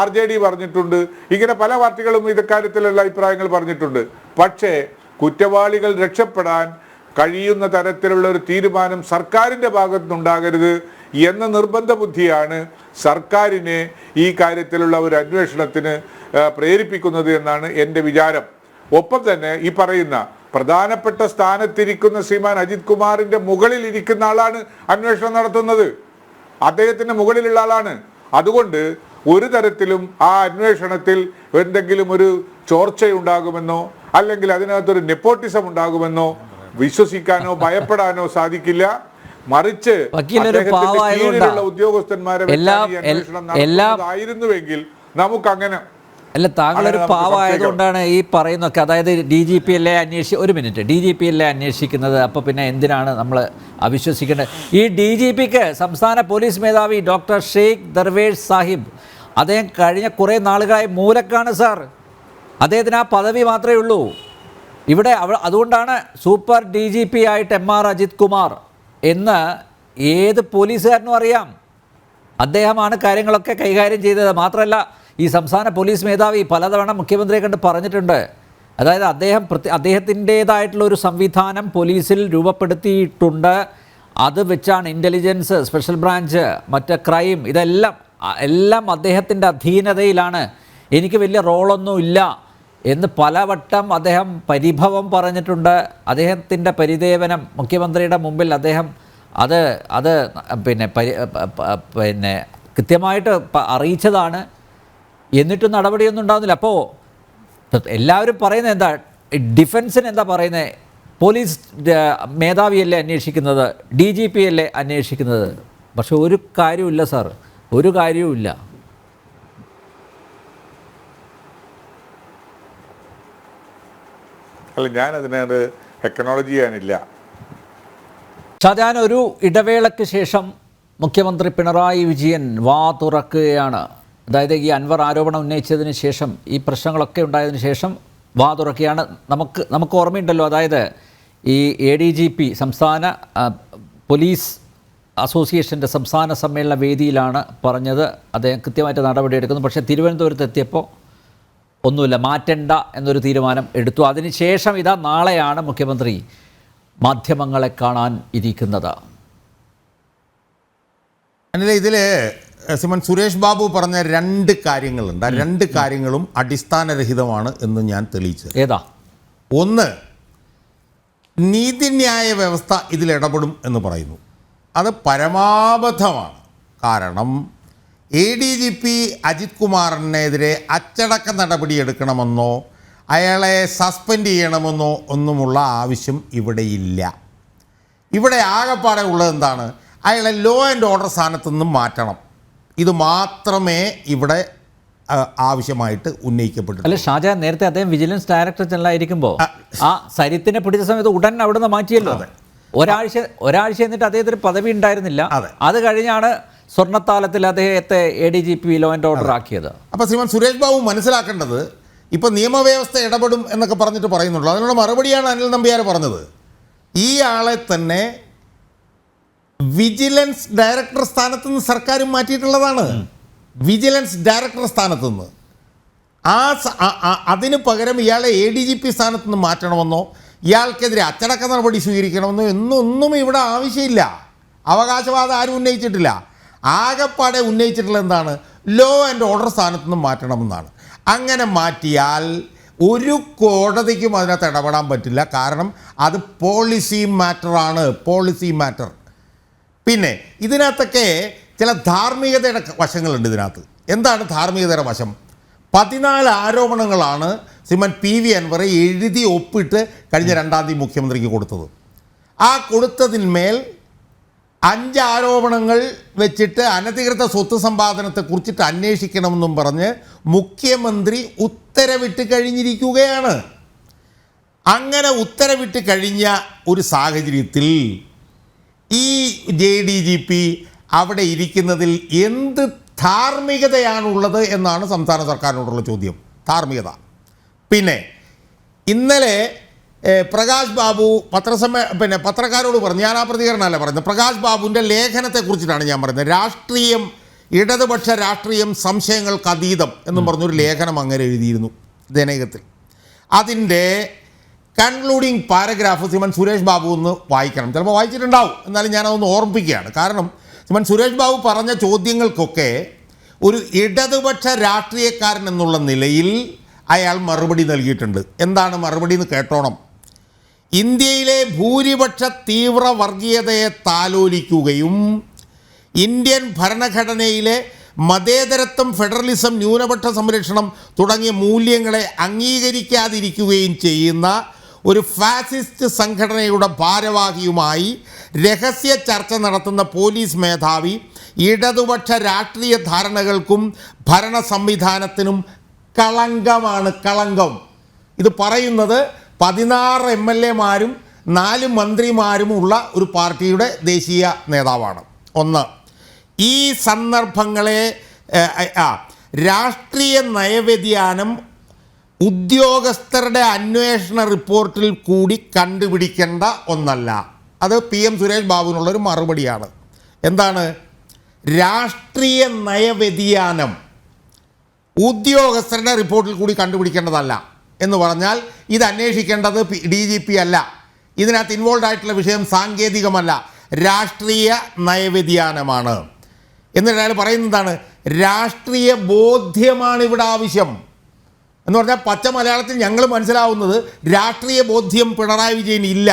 RJD പറഞ്ഞിട്ടുണ്ട്, ഇങ്ങനെ പല പാർട്ടികളും ഇക്കാര്യത്തിലുള്ള അഭിപ്രായങ്ങൾ പറഞ്ഞിട്ടുണ്ട്. പക്ഷേ കുറ്റവാളികൾ രക്ഷപ്പെടാൻ കഴിയുന്ന തരത്തിലുള്ള ഒരു തീരുമാനം സർക്കാരിൻ്റെ ഭാഗത്തുനിന്നുണ്ടാകരുത് എന്ന നിർബന്ധ ബുദ്ധിയാണ് സർക്കാരിനെ ഈ കാര്യത്തിലുള്ള ഒരു അന്വേഷണത്തിന് പ്രേരിപ്പിക്കുന്നത് എന്നാണ് എൻ്റെ വിചാരം. ഒപ്പം തന്നെ ഈ പറയുന്ന പ്രധാനപ്പെട്ട സ്ഥാനത്തിരിക്കുന്ന ശ്രീമാൻ അജിത് കുമാറിന്റെ മുകളിൽ ഇരിക്കുന്ന ആളാണ് അന്വേഷണം നടത്തുന്നത്. അദ്ദേഹത്തിന്റെ മുകളിലുള്ള ആളാണ്. അതുകൊണ്ട് ഒരു തരത്തിലും ആ അന്വേഷണത്തിൽ എന്തെങ്കിലും ഒരു ചോർച്ചയുണ്ടാകുമെന്നോ അല്ലെങ്കിൽ അതിനകത്തൊരു നെപ്പോട്ടിസം ഉണ്ടാകുമെന്നോ വിശ്വസിക്കാനോ ഭയപ്പെടാനോ സാധിക്കില്ല. മറിച്ച് കീഴിലുള്ള ഉദ്യോഗസ്ഥന്മാരെ ആയിരുന്നുവെങ്കിൽ നമുക്കങ്ങനെ അല്ല, താങ്കളൊരു പാവമായതുകൊണ്ടാണ് ഈ പറയുന്നതൊക്കെ. അതായത് DGP അല്ലേ DGP അല്ലേ അന്വേഷിക്കുന്നത്, അപ്പോൾ പിന്നെ എന്തിനാണ് നമ്മൾ അവിശ്വസിക്കേണ്ടത്? ഈ DGPക്ക് സംസ്ഥാന പോലീസ് മേധാവി ഡോക്ടർ ഷെയ്ഖ് ദർവേഷ് സാഹിബ്, അദ്ദേഹം കഴിഞ്ഞ കുറേ നാളുകളായി മൂലക്കാണ് സാർ. അദ്ദേഹത്തിന് ആ പദവി മാത്രമേ ഉള്ളൂ ഇവിടെ. അതുകൊണ്ടാണ് സൂപ്പർ DGP ആയിട്ട് MR അജിത് കുമാർ എന്ന് ഏത് പോലീസുകാരനും അറിയാം. അദ്ദേഹമാണ് കാര്യങ്ങളൊക്കെ കൈകാര്യം ചെയ്തത്. മാത്രമല്ല, ഈ സംസ്ഥാന പോലീസ് മേധാവി പലതവണ മുഖ്യമന്ത്രിയെ കണ്ട് പറഞ്ഞിട്ടുണ്ട്. അതായത് അദ്ദേഹത്തിൻ്റേതായിട്ടുള്ള ഒരു സംവിധാനം പോലീസിൽ രൂപപ്പെടുത്തിയിട്ടുണ്ട്. അത് വെച്ചാണ് ഇൻ്റലിജൻസ്, സ്പെഷ്യൽ ബ്രാഞ്ച്, മറ്റ് ക്രൈം, ഇതെല്ലാം അദ്ദേഹത്തിൻ്റെ അധീനതയിലാണ്. എനിക്ക് വലിയ റോളൊന്നും ഇല്ല എന്ന് പലവട്ടം അദ്ദേഹം പരിഭവം പറഞ്ഞിട്ടുണ്ട്. അദ്ദേഹത്തിൻ്റെ പരിദേവനം മുഖ്യമന്ത്രിയുടെ മുമ്പിൽ അദ്ദേഹം അത് പിന്നെ കൃത്യമായിട്ട് അറിയിച്ചതാണ്. എന്നിട്ടും നടപടിയൊന്നും ഉണ്ടാകുന്നില്ല. അപ്പോൾ എല്ലാവരും പറയുന്നത് എന്താ? ഡിഫൻസിന് എന്താ പറയുന്നത്? പോലീസ് മേധാവിയല്ലേ അന്വേഷിക്കുന്നത്, DGP അല്ലേ അന്വേഷിക്കുന്നത്? പക്ഷെ ഒരു കാര്യമില്ല സാർ, ഒരു കാര്യവുമില്ല. അല്ല, ഞാനതിനത് എക്കനോളജി ചെയ്യാനില്ല. ഷാജാൻ, ഒരു ഇടവേളയ്ക്ക് ശേഷം മുഖ്യമന്ത്രി പിണറായി വിജയൻ വാ തുറക്കുകയാണ്. അതായത് ഈ അൻവർ ആരോപണം ഉന്നയിച്ചതിന് ശേഷം, ഈ പ്രശ്നങ്ങളൊക്കെ ഉണ്ടായതിനു ശേഷം വാ തുറക്കുകയാണ്. നമുക്ക് ഓർമ്മയുണ്ടല്ലോ, അതായത് ഈ ADGP സംസ്ഥാന പോലീസ് അസോസിയേഷൻ്റെ സംസ്ഥാന സമ്മേളന വേദിയിലാണ് പറഞ്ഞത് അദ്ദേഹം കൃത്യമായിട്ട് നടപടിയെടുക്കുന്നു. പക്ഷേ തിരുവനന്തപുരത്ത് എത്തിയപ്പോൾ ഒന്നുമില്ല, മാറ്റണ്ട എന്നൊരു തീരുമാനം എടുത്തു. അതിനുശേഷം നാളെയാണ് മുഖ്യമന്ത്രി മാധ്യമങ്ങളെ കാണാൻ ഇരിക്കുന്നത്? അനിൽ, ഇതിൽ സിമൻ സുരേഷ് ബാബു പറഞ്ഞ 2 കാര്യങ്ങളുണ്ട്. ആ 2 കാര്യങ്ങളും അടിസ്ഥാനരഹിതമാണ് എന്ന് ഞാൻ തെളിയിച്ചത്. ഏതാ? ഒന്ന്, നീതിന്യായ വ്യവസ്ഥ ഇതിൽ ഇടപെടും എന്ന് പറയുന്നു. അത് പരമാബദ്ധമാണ്. കാരണം ADGP അജിത് കുമാറിനെതിരെ അച്ചടക്ക നടപടിയെടുക്കണമെന്നോ അയാളെ സസ്പെൻഡ് ചെയ്യണമെന്നോ ഒന്നുമുള്ള ആവശ്യം ഇവിടെയില്ല. ഇവിടെ ആകെപ്പാടെ ഉള്ളത് എന്താണ്? അയാളെ ലോ ആൻഡ് ഓർഡർ സ്ഥാനത്തു നിന്നും മാറ്റണം. ഇത് മാത്രമേ ഇവിടെ ആവശ്യമായിട്ട് ഉന്നയിക്കപ്പെട്ടു. അല്ല ഷാജഹാൻ, നേരത്തെ അദ്ദേഹം വിജിലൻസ് ഡയറക്ടർ ജനറൽ ആയിരിക്കുമ്പോൾ ആ സരിത്തിനെ പിടിച്ച സമയത്ത് ഉടൻ അവിടെ നിന്ന് മാറ്റിയല്ലോ. ഒരാഴ്ച എന്നിട്ട് അദ്ദേഹത്തിന് പദവി ഉണ്ടായിരുന്നില്ല. അത് കഴിഞ്ഞാണ് സ്വർണ്ണത്താലത്തിൽ അദ്ദേഹത്തെ ADGP ലോ ആൻഡ് ഓർഡർ ആക്കിയത്. അപ്പോൾ ശ്രീമാൻ സുരേഷ് ബാബു മനസ്സിലാക്കേണ്ടത്, ഇപ്പോൾ നിയമവ്യവസ്ഥ ഇടപെടും എന്നൊക്കെ പറഞ്ഞിട്ട് പറയുന്നുള്ളൂ. അതിനുള്ള മറുപടിയാണ് അനിൽ നമ്പ്യാർ പറഞ്ഞത്. ഈ ആളെ തന്നെ വിജിലൻസ് ഡയറക്ടർ സ്ഥാനത്ത് നിന്ന് സർക്കാരും മാറ്റിയിട്ടുള്ളതാണ്. വിജിലൻസ് ഡയറക്ടർ സ്ഥാനത്ത് നിന്ന് അതിന് പകരം ഇയാളെ ADGP സ്ഥാനത്ത് നിന്ന് മാറ്റണമെന്നോ ഇയാൾക്കെതിരെ അച്ചടക്ക നടപടി സ്വീകരിക്കണമെന്നോ ഒന്നും ഇവിടെ ആവശ്യമില്ല. അവകാശവാദം ആരും ഉന്നയിച്ചിട്ടില്ല. ആകെപ്പാടെ ഉന്നയിച്ചിട്ടുള്ള എന്താണ്? ലോ ആൻഡ് ഓർഡർ സ്ഥാനത്ത് നിന്ന് മാറ്റണമെന്നാണ്. അങ്ങനെ മാറ്റിയാൽ ഒരു കോടതിക്കും അതിനകത്ത് ഇടപെടാൻ പറ്റില്ല. കാരണം അത് പോളിസി മാറ്ററാണ്, പോളിസി മാറ്റർ. പിന്നെ ഇതിനകത്തൊക്കെ ചില ധാർമ്മികതയുടെ വശങ്ങളുണ്ട് ഇതിനകത്ത്. എന്താണ് ധാർമ്മികതയുടെ വശം? 14 ആരോപണങ്ങളാണ് ശ്രീമാൻ PV അൻവർ എഴുതി ഒപ്പിട്ട് കഴിഞ്ഞ 2-ാം തീയതി മുഖ്യമന്ത്രിക്ക് കൊടുത്തത്. ആ കൊടുത്തതിന്മേൽ 5 ആരോപണങ്ങൾ വെച്ചിട്ട് അനധികൃത സ്വത്ത് സമ്പാദനത്തെക്കുറിച്ചിട്ട് അന്വേഷിക്കണമെന്നും പറഞ്ഞ് മുഖ്യമന്ത്രി ഉത്തരവിട്ട് കഴിഞ്ഞിരിക്കുകയാണ്. അങ്ങനെ ഉത്തരവിട്ട് കഴിഞ്ഞ ഒരു സാഹചര്യത്തിൽ ഈ JDGP അവിടെ ഇരിക്കുന്നതിൽ എന്ത് ധാർമ്മികതയാണുള്ളത് എന്നാണ് സംസ്ഥാന സർക്കാരിനോടുള്ള ചോദ്യം. ധാർമ്മികത. പിന്നെ ഇന്നലെ പ്രകാശ് ബാബു പത്രക്കാരോട് പറഞ്ഞു, ഞാൻ ആ പ്രതികരണമല്ല പറയുന്നത്, പ്രകാശ് ബാബുവിൻ്റെ ലേഖനത്തെക്കുറിച്ചിട്ടാണ് ഞാൻ പറയുന്നത്. രാഷ്ട്രീയം, ഇടതുപക്ഷ രാഷ്ട്രീയം സംശയങ്ങൾക്ക് അതീതം എന്നും പറഞ്ഞൊരു ലേഖനം അങ്ങനെ എഴുതിയിരുന്നു ജനകത്തിൽ. അതിൻ്റെ കൺക്ലൂഡിങ് പാരഗ്രാഫ് ശ്രീമാൻ സുരേഷ് ബാബു ഒന്ന് വായിക്കണം. ചിലപ്പോൾ വായിച്ചിട്ടുണ്ടാവും, എന്നാലും ഞാനതൊന്ന് ഓർമ്മിപ്പിക്കുകയാണ്. കാരണം ശ്രീമാൻ സുരേഷ് ബാബു പറഞ്ഞ ചോദ്യങ്ങൾക്കൊക്കെ ഒരു ഇടതുപക്ഷ രാഷ്ട്രീയക്കാരൻ എന്നുള്ള നിലയിൽ അയാൾ മറുപടി നൽകിയിട്ടുണ്ട്. എന്താണ് മറുപടി എന്ന് കേട്ടോണം. ഇന്ത്യയിലെ ഭൂരിപക്ഷ തീവ്ര വർഗീയതയെ താലോലിക്കുകയും ഇന്ത്യൻ ഭരണഘടനയിലെ മതേതരത്വം, ഫെഡറലിസം, ന്യൂനപക്ഷ സംരക്ഷണം തുടങ്ങിയ മൂല്യങ്ങളെ അംഗീകരിക്കാതിരിക്കുകയും ചെയ്യുന്ന ഒരു ഫാസിസ്റ്റ് സംഘടനയുടെ ഭാരവാഹിയുമായി രഹസ്യ ചർച്ച നടത്തുന്ന പോലീസ് മേധാവി ഇടതുപക്ഷ രാഷ്ട്രീയ ധാരണകൾക്കും ഭരണ സംവിധാനത്തിനും കളങ്കമാണ്. കളങ്കം. ഇത് പറയുന്നത് 16 MLA-മാരും 4 മന്ത്രിമാരും ഉള്ള ഒരു പാർട്ടിയുടെ ദേശീയ നേതാവാണ്. ഒന്ന്, ഈ സന്ദർഭങ്ങളെ രാഷ്ട്രീയ നയവ്യതിയാനം ഉദ്യോഗസ്ഥരുടെ അന്വേഷണ റിപ്പോർട്ടിൽ കൂടി കണ്ടുപിടിക്കേണ്ട ഒന്നല്ല. അത് PM സുരേഷ് ബാബുവിനുള്ളൊരു മറുപടിയാണ്. എന്താണ് രാഷ്ട്രീയ നയവ്യതിയാനം? ഉദ്യോഗസ്ഥരുടെ റിപ്പോർട്ടിൽ കൂടി കണ്ടുപിടിക്കേണ്ടതല്ല എന്ന് പറഞ്ഞാൽ ഇത് അന്വേഷിക്കേണ്ടത് DGP അല്ല. ഇതിനകത്ത് ഇൻവോൾവ് ആയിട്ടുള്ള വിഷയം സാങ്കേതികമല്ല, രാഷ്ട്രീയ നയവ്യതിയാനമാണ്. എന്നിട്ട് അയാൾ പറയുന്നതാണ് രാഷ്ട്രീയ ബോധ്യമാണ് ഇവിടെ ആവശ്യം എന്ന് പറഞ്ഞാൽ പച്ച മലയാളത്തിൽ ഞങ്ങൾ മനസ്സിലാവുന്നത് രാഷ്ട്രീയ ബോധ്യം പിണറായി വിജയൻ ഇല്ല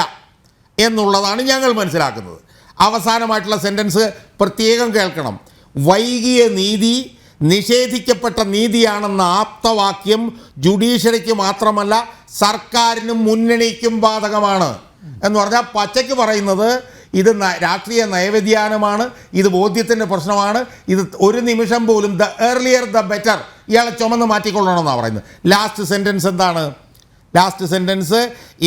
എന്നുള്ളതാണ് ഞങ്ങൾ മനസ്സിലാക്കുന്നത്. അവസാനമായിട്ടുള്ള സെൻറ്റൻസ് പ്രത്യേകം കേൾക്കണം. വൈകിയ നീതി നിഷേധിക്കപ്പെട്ട നീതിയാണെന്ന ആപ്തവാക്യം ജുഡീഷ്യറിക്ക് മാത്രമല്ല സർക്കാരിനും മുന്നണിക്കും ബാധകമാണ് എന്ന് പറഞ്ഞാൽ പച്ചയ്ക്ക് പറയുന്നത് ഇത് രാഷ്ട്രീയ നയവ്യതിയാനമാണ്, ഇത് ബോധ്യത്തിൻ്റെ പ്രശ്നമാണ്, ഇത് ഒരു നിമിഷം പോലും ദ ഏർലിയർ ദ ബെറ്റർ ഇയാളെ ചുമന്ന് മാറ്റിക്കൊള്ളണമെന്നാണ് പറയുന്നത്. ലാസ്റ്റ് സെൻറ്റൻസ് എന്താണ്? ലാസ്റ്റ് സെൻറ്റൻസ്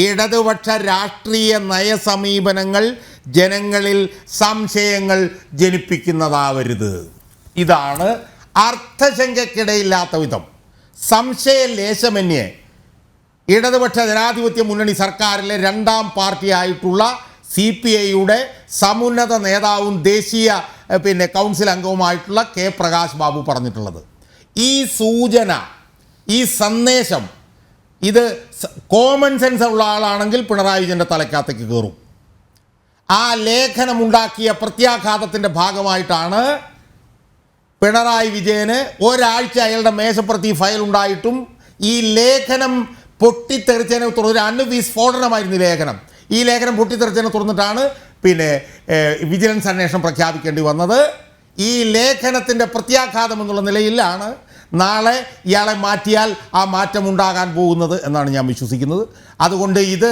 ഇടതുപക്ഷ രാഷ്ട്രീയ നയസമീപനങ്ങൾ ജനങ്ങളിൽ സംശയങ്ങൾ ജനിപ്പിക്കുന്നതാവരുത്. ഇതാണ് അർത്ഥശങ്കയ്ക്കിടയില്ലാത്ത വിധം സംശയലേശമന്യേ ഇടതുപക്ഷ ജനാധിപത്യ മുന്നണി സർക്കാരിലെ 2ാം പാർട്ടിയായിട്ടുള്ള CPIയുടെ സമുന്നത നേതാവും ദേശീയ കൗൺസിൽ അംഗവുമായിട്ടുള്ള K. പ്രകാശ് ബാബു പറഞ്ഞിട്ടുള്ളത്. ഈ സൂചന, ഈ സന്ദേശം ഇത് കോമൺ സെൻസ് ഉള്ള ആളാണെങ്കിൽ പിണറായി വിജയൻ്റെ തലക്കകത്തേക്ക് കയറും. ആ ലേഖനമുണ്ടാക്കിയ പ്രത്യാഘാതത്തിൻ്റെ ഭാഗമായിട്ടാണ് പിണറായി വിജയന് ഒരാഴ്ച അയാളുടെ മേശപ്പുറത്ത് ഈ ഫയൽ ഉണ്ടായിട്ടും ഈ ലേഖനം പൊട്ടിത്തെറിച്ചതിനെ തുടർന്ന് ഒരു അണുവിസ്ഫോടനമായിരുന്നു ലേഖനം. ഈ ലേഖനം പൊട്ടിത്തെറിച്ചതിനെ തുടർന്നിട്ടാണ് പിന്നെ വിജിലൻസ് അന്വേഷണം പ്രഖ്യാപിക്കേണ്ടി വന്നത്. ഈ ലേഖനത്തിൻ്റെ പ്രത്യാഘാതം എന്നുള്ള നിലയിലാണ് നാളെ ഇയാളെ മാറ്റിയാൽ ആ മാറ്റം ഉണ്ടാകാൻ പോകുന്നത് എന്നാണ് ഞാൻ വിശ്വസിക്കുന്നത്. അതുകൊണ്ട് ഇത്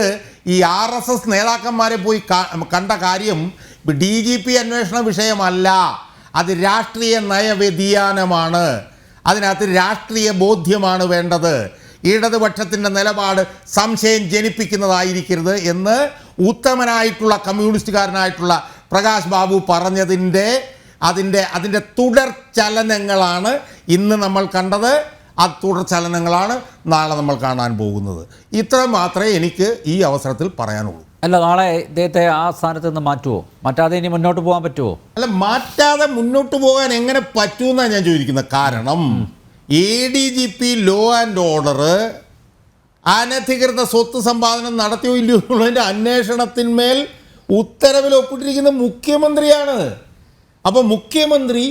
ഈ RSS നേതാക്കന്മാരെ പോയി കണ്ട കാര്യം DGP അന്വേഷണ വിഷയമല്ല, അത് രാഷ്ട്രീയ നയവ്യതിയാനമാണ്. അതിനകത്ത് രാഷ്ട്രീയ ബോധ്യമാണ് വേണ്ടത്. ഇടതുപക്ഷത്തിൻ്റെ നിലപാട് സംശയം ജനിപ്പിക്കുന്നതായിരിക്കരുത് എന്ന് ഉത്തമനായിട്ടുള്ള കമ്മ്യൂണിസ്റ്റുകാരനായിട്ടുള്ള പ്രകാശ് ബാബു പറഞ്ഞതിൻ്റെ അതിൻ്റെ തുടർ ചലനങ്ങളാണ് ഇന്ന് നമ്മൾ കണ്ടത്. ആ തുടർ ചലനങ്ങളാണ് നാളെ നമ്മൾ കാണാൻ പോകുന്നത്. ഇത്ര മാത്രമേ എനിക്ക് ഈ അവസരത്തിൽ പറയാനുള്ളൂ. അല്ല, നാളെ ഇദ്ദേഹത്തെ ആ സ്ഥാനത്ത് നിന്ന് മാറ്റുമോ? മാറ്റാതെ ഇനി മുന്നോട്ട് പോകാൻ പറ്റുമോ? അല്ല, മാറ്റാതെ മുന്നോട്ട് പോകാൻ എങ്ങനെ പറ്റുമെന്നാണ് ഞാൻ ചോദിക്കുന്നത്. കാരണം ADGP ലോ ആൻഡ് ഓർഡർ അനധികൃത സ്വത്ത് സമ്പാദനം നടത്തിയോ ഇല്ലയോ എന്നുള്ളതിൻ്റെ അന്വേഷണത്തിന്മേൽ ഉത്തരവിൽ ഒപ്പിട്ടിരിക്കുന്ന മുഖ്യമന്ത്രിയാണ്. അപ്പോൾ മുഖ്യമന്ത്രി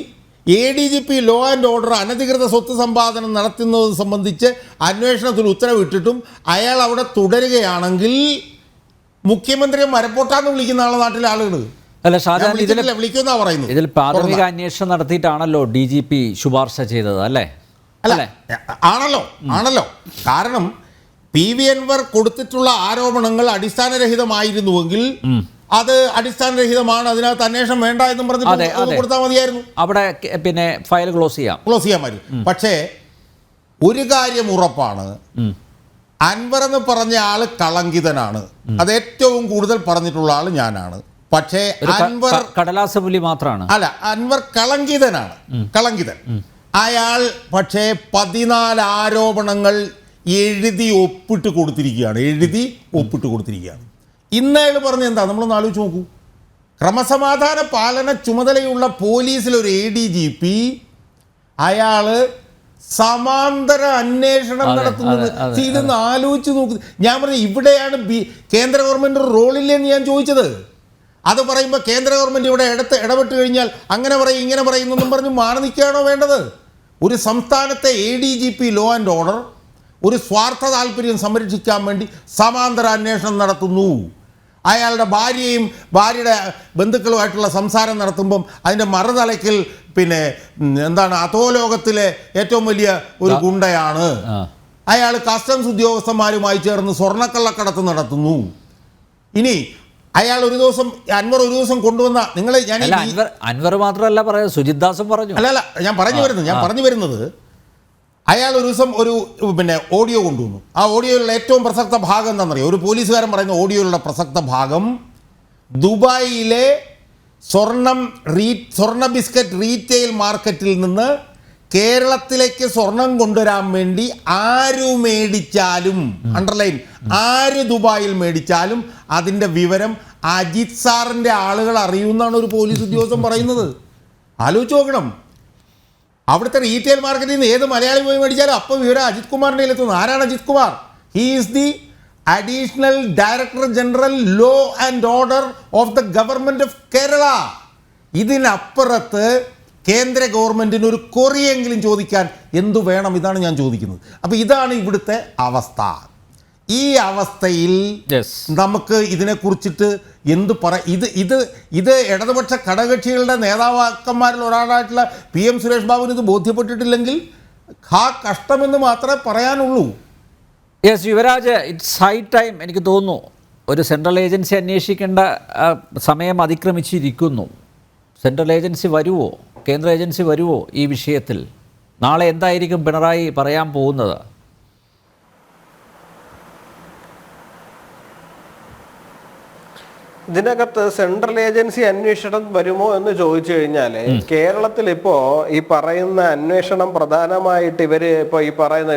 ADGP ലോ ആൻഡ് ഓർഡർ അനധികൃത സ്വത്ത് സമ്പാദനം നടത്തുന്നത് സംബന്ധിച്ച് അന്വേഷണത്തിൽ ഉത്തരവിട്ടിട്ടും അയാൾ അവിടെ തുടരുകയാണെങ്കിൽ മുഖ്യമന്ത്രിയെ മരപ്പൊട്ടാന്ന് വിളിക്കുന്ന ആളെ നാട്ടിലെ ആളുകൾ. അല്ല ഷാജാൻ, വിളിക്കുന്നാ പറയുന്നത്. ഇതിൽ പ്രാഥമിക അന്വേഷണം നടത്തിയിട്ടാണല്ലോ DGP ശുപാർശ ചെയ്തത്, അല്ലേ? അല്ലേ? ആണല്ലോ. കാരണം PV അൻവർ കൊടുത്തിട്ടുള്ള ആരോപണങ്ങൾ അടിസ്ഥാനരഹിതമായിരുന്നുവെങ്കിൽ അത് അടിസ്ഥാനരഹിതമാണ്, അതിനകത്ത് അന്വേഷണം വേണ്ട എന്നും പറഞ്ഞ് കൊടുത്താൽ മതിയായിരുന്നു. അവിടെ പിന്നെ ഫയൽ ക്ലോസ് ചെയ്യാമായിരുന്നു. പക്ഷേ ഒരു കാര്യം ഉറപ്പാണ്, അൻവർ എന്ന് പറഞ്ഞ ആള് കളങ്കിതനാണ്. അത് ഏറ്റവും കൂടുതൽ പറഞ്ഞിട്ടുള്ള ആള് ഞാനാണ്. പക്ഷേ അൻവർ കടലാസ പുലി മാത്രമാണ്. അല്ല, അൻവർ കളങ്കിതൻ. അയാൾ പക്ഷേ 14 ആരോപണങ്ങൾ എഴുതി ഒപ്പിട്ട് കൊടുത്തിരിക്കുകയാണ്. ഇന്ന് അയാൾ പറഞ്ഞ എന്താ നമ്മളൊന്ന് ആലോചിച്ച് നോക്കൂ. ക്രമസമാധാന പാലന ചുമതലയുള്ള പോലീസിലൊരു ADGP അയാൾ സമാന്തര അന്വേഷണം നടത്തുന്നത്. ഇതൊന്ന് ആലോചിച്ച് നോക്ക്. ഞാൻ പറഞ്ഞു, ഇവിടെയാണ് കേന്ദ്ര ഗവൺമെൻറ് റോളില്ലെന്ന് ഞാൻ ചോദിച്ചത്. അത് പറയുമ്പോൾ കേന്ദ്ര ഗവൺമെൻറ് ഇവിടെ ഇടപെട്ട് കഴിഞ്ഞാൽ അങ്ങനെ പറയും ഇങ്ങനെ പറയുന്നൊന്നും പറഞ്ഞ് മാറി നിൽക്കുകയാണോ വേണ്ടത്? ഒരു സംസ്ഥാനത്തെ ADGP ലോ ആൻഡ് ഓർഡർ ഒരു സ്വാർത്ഥ താല്പര്യം സംരക്ഷിക്കാൻ വേണ്ടി സമാന്തര അന്വേഷണം നടത്തുന്നു. അയാളുടെ ഭാര്യയുടെ ബന്ധുക്കളുമായിട്ടുള്ള സംസാരം നടത്തുമ്പം അതിൻ്റെ മറുതലയ്ക്കൽ പിന്നെ എന്താണ് അധോലോകത്തിലെ ഏറ്റവും വലിയ ഒരു ഗുണ്ടയാണ് അയാൾ. കസ്റ്റംസ് ഉദ്യോഗസ്ഥന്മാരുമായി ചേർന്ന് സ്വർണ്ണക്കള്ളക്കടത്ത് നടത്തുന്നു. ഇനി അയാൾ അൻവർ ഒരു ദിവസം കൊണ്ടുവന്ന അൻവർ മാത്രമല്ല പറയുന്നത്, സുജിത് ദാസും പറഞ്ഞു. അല്ല, ഞാൻ പറഞ്ഞു വരുന്നത് അയാൾ ഒരു ദിവസം പിന്നെ ഓഡിയോ കൊണ്ടുവന്നു. ആ ഓഡിയോയിലുള്ള ഏറ്റവും പ്രസക്ത ഭാഗം എന്താണെന്നറിയോ? ഒരു പോലീസുകാരൻ പറയുന്ന ഓഡിയോയിലുള്ള പ്രസക്ത ഭാഗം, ദുബായിലെ സ്വർണ്ണ ബിസ്ക്കറ്റ് റീറ്റെയിൽ മാർക്കറ്റിൽ നിന്ന് കേരളത്തിലേക്ക് സ്വർണം കൊണ്ടുവരാൻ വേണ്ടി ആര് ദുബായിൽ മേടിച്ചാലും അതിൻ്റെ വിവരം അജിത് സാറിൻ്റെ ആളുകൾ അറിയുമെന്നാണ് ഒരു പോലീസ് ഉദ്യോഗസ്ഥൻ പറയുന്നത്. ആലോചിച്ച് നോക്കണം. അവിടുത്തെ റീറ്റെയിൽ മാർക്കറ്റിൽ നിന്ന് ഏത് മലയാളി പോയി മേടിച്ചാലും അപ്പോൾ വിവരം അജിത് കുമാറിൻ്റെ കയ്യിലെത്തുന്നു. ആരാണ് Ajith Kumar? He is the additional director general law and order of the government of Kerala. ഇതിനപ്പുറത്ത് കേന്ദ്ര ഗവൺമെൻറ്റിന് ഒരു കൊറിയെങ്കിലും ചോദിക്കാൻ എന്തു വേണം? ഇതാണ് ഞാൻ ചോദിക്കുന്നത്. അപ്പോൾ ഇതാണ് ഇവിടുത്തെ അവസ്ഥ. ഈ അവസ്ഥയിൽ നമുക്ക് ഇതിനെക്കുറിച്ചിട്ട് ഇത് ഇടതുപക്ഷ ഘടകകക്ഷികളുടെ നേതാക്കന്മാരിൽ ഒരാളായിട്ടുള്ള PM സുരേഷ് ബാബുവിന് ഇത് ബോധ്യപ്പെട്ടിട്ടില്ലെങ്കിൽ കഷ്ടമെന്ന് മാത്രമേ പറയാനുള്ളൂ. Yuvraj, it's high time. എനിക്ക് തോന്നുന്നു ഒരു സെൻട്രൽ ഏജൻസി അന്വേഷിക്കേണ്ട സമയം അതിക്രമിച്ചിരിക്കുന്നു. സെൻട്രൽ ഏജൻസി വരുമോ, കേന്ദ്ര ഏജൻസി വരുമോ ഈ വിഷയത്തിൽ? നാളെ എന്തായിരിക്കും പിണറായി പറയാൻ പോകുന്നത്? ഇതിനകത്ത് സെൻട്രൽ ഏജൻസി അന്വേഷണം വരുമോ എന്ന് ചോദിച്ചു കഴിഞ്ഞാൽ കേരളത്തിൽ ഇപ്പോ ഈ പറയുന്ന അന്വേഷണം പ്രധാനമായിട്ട് ഇവര്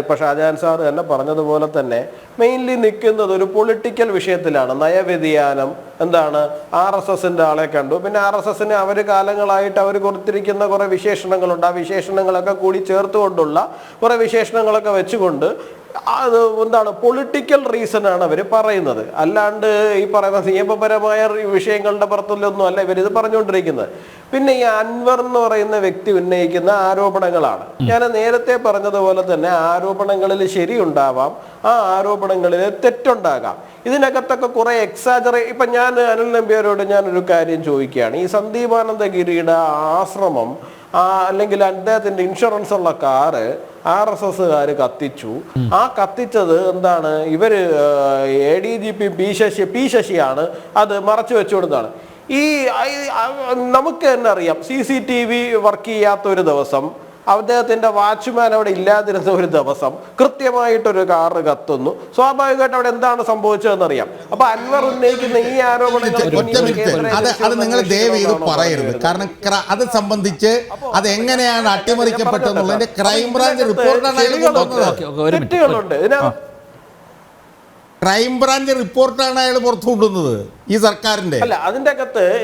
ഇപ്പൊ ഷാജഹാൻ സാർ തന്നെ പറഞ്ഞതുപോലെ തന്നെ മെയിൻലി നിൽക്കുന്നത് ഒരു പൊളിറ്റിക്കൽ വിഷയത്തിലാണ്. നയവ്യതിയാനം എന്താണ്, RSSന്റെ ആളെ കണ്ടു, പിന്നെ RSSന് അവർ കാലങ്ങളായിട്ട് അവർ കൊടുത്തിരിക്കുന്ന കുറെ വിശേഷണങ്ങളുണ്ട്. ആ വിശേഷണങ്ങളൊക്കെ കൂടി ചേർത്തുകൊണ്ടുള്ള കുറെ വിശേഷണങ്ങളൊക്കെ വെച്ചുകൊണ്ട് അത് എന്താണ് പൊളിറ്റിക്കൽ റീസൺ ആണ് അവർ പറയുന്നത്, അല്ലാണ്ട് ഈ പറയുന്ന നിയമപരമായ വിഷയങ്ങളുടെ പുറത്തുള്ളൊന്നും അല്ല ഇവരിത് പറഞ്ഞുകൊണ്ടിരിക്കുന്നത്. പിന്നെ ഈ അൻവർ എന്ന് പറയുന്ന വ്യക്തി ഉന്നയിക്കുന്ന ആരോപണങ്ങളാണ്. ഞാൻ നേരത്തെ പറഞ്ഞതുപോലെ തന്നെ ആരോപണങ്ങളിൽ ശരിയുണ്ടാവാം, ആ ആരോപണങ്ങളിൽ തെറ്റുണ്ടാകാം. ഇതിനകത്തൊക്കെ കുറെ ഇപ്പൊ ഞാൻ അനിൽ നമ്പ്യാരോട് ഞാനൊരു കാര്യം ചോദിക്കുകയാണ്. ഈ സന്ദീപാനന്ദഗിരിയുടെ ആശ്രമം അല്ലെങ്കിൽ അദ്ദേഹത്തിന്റെ ഇൻഷുറൻസ് ഉള്ള കാറ് RSSകാര് കത്തിച്ചു. ആ കത്തിച്ചത് എന്താണ്? ഇവര് ADGP പി ശശിയാണ് അത് മറച്ചു വെച്ചുകൊടുത്താണ്. ഈ നമുക്ക് തന്നെ അറിയാം, CCTV വർക്ക് ചെയ്യാത്ത ഒരു ദിവസം, അദ്ദേഹത്തിന്റെ വാച്ച്മാൻ അവിടെ ഇല്ലാതിരുന്ന ഒരു ദിവസം കൃത്യമായിട്ടൊരു കാറ് കത്തുന്നു. സ്വാഭാവികമായിട്ട് അവിടെ എന്താണ് സംഭവിച്ചതെന്ന് അറിയാം. അപ്പൊ അൻവർ ഉന്നയിക്കുന്ന ഈ ആരോപണങ്ങൾ അത് നിങ്ങൾ ദയവ് ഇത് പറയരുത്. കാരണം അത് സംബന്ധിച്ച് അത് എങ്ങനെയാണ് അട്ടിമറിക്കപ്പെട്ടതെന്നുള്ളതിന്റെ ക്രൈംബ്രാഞ്ച് റിപ്പോർട്ടാണ് തെറ്റുകളുണ്ട്. ക്രൈംബ്രാഞ്ച് റിപ്പോർട്ടാണ് അയാൾ പുറത്തു കൊണ്ടുവന്നത് ഈ സർക്കാരിന്റെ. അല്ല,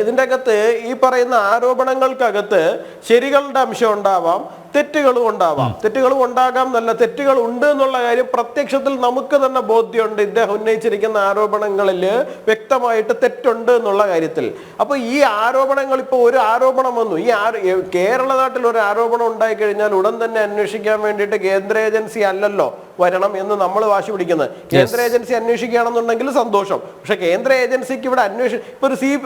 ഇതിന്റെ അകത്ത് ഈ പറയുന്ന ആരോപണങ്ങൾക്കകത്ത് ശരികളുടെ അംശം ഉണ്ടാവാം, തെറ്റുകളും ഉണ്ടാവാം. തെറ്റുകളും ഉണ്ടാകാം എന്നല്ല, തെറ്റുകൾ ഉണ്ട് എന്നുള്ള കാര്യം പ്രത്യക്ഷത്തിൽ നമുക്ക് തന്നെ ബോധ്യമുണ്ട്. ഇദ്ദേഹം ഉന്നയിച്ചിരിക്കുന്ന ആരോപണങ്ങളിൽ വ്യക്തമായിട്ട് തെറ്റുണ്ട് എന്നുള്ള കാര്യത്തിൽ. അപ്പൊ ഈ ആരോപണങ്ങൾ, ഇപ്പൊ ഒരു ആരോപണം വന്നു, കേരള നാട്ടിൽ ഒരു ആരോപണം ഉണ്ടായി കഴിഞ്ഞാൽ ഉടൻ തന്നെ അന്വേഷിക്കാൻ വേണ്ടിയിട്ട് കേന്ദ്ര ഏജൻസി അല്ലല്ലോ വരണം എന്ന് നമ്മൾ വാശി പിടിക്കുന്നത്. കേന്ദ്ര ഏജൻസി അന്വേഷിക്കുകയാണെന്നുണ്ടെങ്കിൽ സന്തോഷം. പക്ഷെ കേന്ദ്ര ഏജൻസിക്ക് ഇവിടെ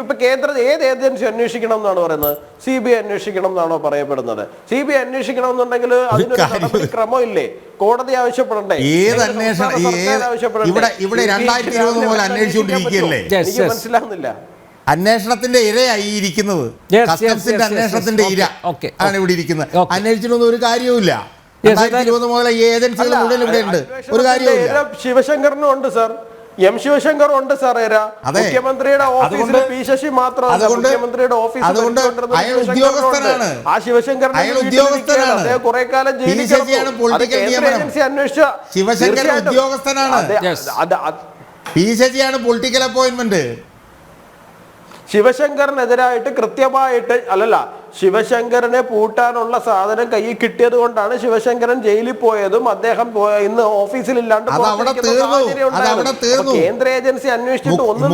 ഇപ്പൊ കേന്ദ്ര ഏത് ഏജൻസി അന്വേഷിക്കണം എന്നാണ് പറയുന്നത്? CBI അന്വേഷിക്കണം എന്നാണോ പറയപ്പെടുന്നത്? CBI അന്വേഷിക്കണം എന്നുണ്ടെങ്കിൽ അതിനൊരു ക്രമം ഇല്ലേ? കോടതി ആവശ്യപ്പെടണ്ടേ? ഏത് അന്വേഷണം? ഇവിടെ 2020 പോലെ അന്വേഷിച്ചുകൊണ്ടിരിക്കുകയല്ലേ? എനിക്ക് മനസ്സിലാകുന്നില്ല. അന്വേഷണത്തിന്റെ ഇരയായി ഇരിക്കുന്നത്, കസ്റ്റംസിന്റെ അന്വേഷണത്തിന്റെ ഇര ആണ് ഇവിടെ ഇരിക്കുന്നത്. അന്വേഷിച്ചിട്ടൊന്നും ഒരു കാര്യവുമില്ല. 2020 മുതൽ ഏജൻസികൾ മുഴുവൻ ഇവിടെ ഉണ്ട്, ഒരു കാര്യവുമില്ല. ശിവശങ്കറിനും ഉണ്ട് സാർ, ശിവശങ്കർ ഉണ്ട് സാർ. മുഖ്യമന്ത്രിയുടെ ഓഫീസിൽ പി ശശി മാത്രമല്ല, മുഖ്യമന്ത്രിയുടെ ഓഫീസിൽ ആ ശിവശങ്കറിനെ കുറെ കാലം ജയിലിൽ ശിവശങ്കർ ഉദ്യോഗസ്ഥനാണ്. പി ശശിയാണ് പൊളിറ്റിക്കൽ അപ്പോയിന്റ്മെന്റ്. ശിവശങ്കറിനെതിരായിട്ട് കൃത്യമായിട്ട് ശിവശങ്കരനെ പൂട്ടാനുള്ള സാധനം കയ്യിൽ കിട്ടിയത് കൊണ്ടാണ് ശിവശങ്കരൻ ജയിലിൽ പോയതും അദ്ദേഹം ഇന്ന് ഓഫീസിലില്ലാണ്ട് കേന്ദ്ര ഏജൻസി അന്വേഷിച്ചിട്ട് ഒന്നും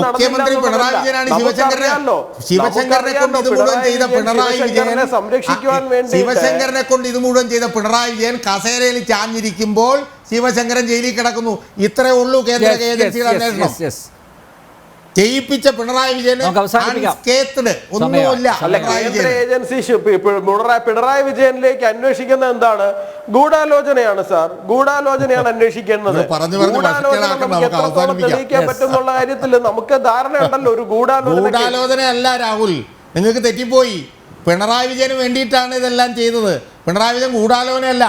സംരക്ഷിക്കുവാൻ വേണ്ടി ശിവശങ്കരനെ കൊണ്ട് ഇത് മുഴുവൻ ചെയ്ത പിണറായി വിജയൻ കസേരയിൽ ചാഞ്ഞിരിക്കുമ്പോൾ ശിവശങ്കരൻ ജയിലിൽ കിടക്കുന്നു. ഇത്രേ ഉള്ളൂ കേന്ദ്ര ഏജൻസിയുടെ അന്വേഷണം. ചെയ്യിപ്പിച്ച പിണറായി വിജയന് ഒന്നുമില്ല. കേന്ദ്ര ഏജൻസി പിണറായി വിജയനിലേക്ക് അന്വേഷിക്കുന്നത് എന്താണ്? ഗൂഢാലോചനയാണ് സാർ, ഗൂഢാലോചനയാണ് അന്വേഷിക്കുന്നത്. തെളിയിക്കാൻ പറ്റുന്നുള്ള കാര്യത്തിൽ നമുക്ക് ധാരണയുണ്ടല്ലോ. ഒരു ഗൂഢാലോചനയല്ല രാഹുൽ, നിങ്ങൾക്ക് തെറ്റിപ്പോയി. പിണറായി വിജയന് വേണ്ടിയിട്ടാണ് ഇതെല്ലാം ചെയ്തത്. പിണറായി വിജയൻ ഗൂഢാലോചനയല്ല.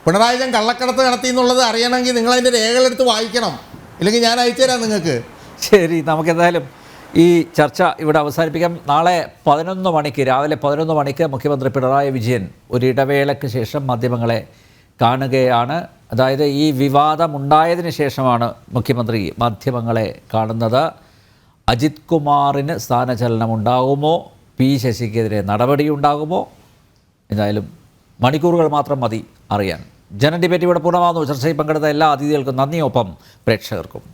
പിണറായി വിജയൻ കള്ളക്കടത്ത് നടത്തി എന്നുള്ളത് അറിയണമെങ്കിൽ നിങ്ങൾ അതിൻ്റെ രേഖകളെടുത്ത് വായിക്കണം, ഇല്ലെങ്കിൽ ഞാൻ അയച്ചുതരാം നിങ്ങൾക്ക്. ശരി, നമുക്കെന്തായാലും ഈ ചർച്ച ഇവിടെ അവസാനിപ്പിക്കാം. നാളെ 11 മണിക്ക്, രാവിലെ 11 മണിക്ക് മുഖ്യമന്ത്രി പിണറായി വിജയൻ ഒരു ഇടവേളയ്ക്ക് ശേഷം മാധ്യമങ്ങളെ കാണുകയാണ്. അതായത് ഈ വിവാദമുണ്ടായതിന് ശേഷമാണ് മുഖ്യമന്ത്രി മാധ്യമങ്ങളെ കാണുന്നത്. അജിത് കുമാറിന് സ്ഥാനചലനമുണ്ടാകുമോ? പി ശശിക്കെതിരെ നടപടിയുണ്ടാകുമോ? എന്തായാലും മണിക്കൂറുകൾ മാത്രം മതി അറിയാൻ. ജന ഡിബേറ്റ് ഇവിടെ പൂർണ്ണമാകുന്നു. ചർച്ചയിൽ പങ്കെടുത്ത എല്ലാ അതിഥികൾക്കും നന്ദി, ഒപ്പം പ്രേക്ഷകർക്കും.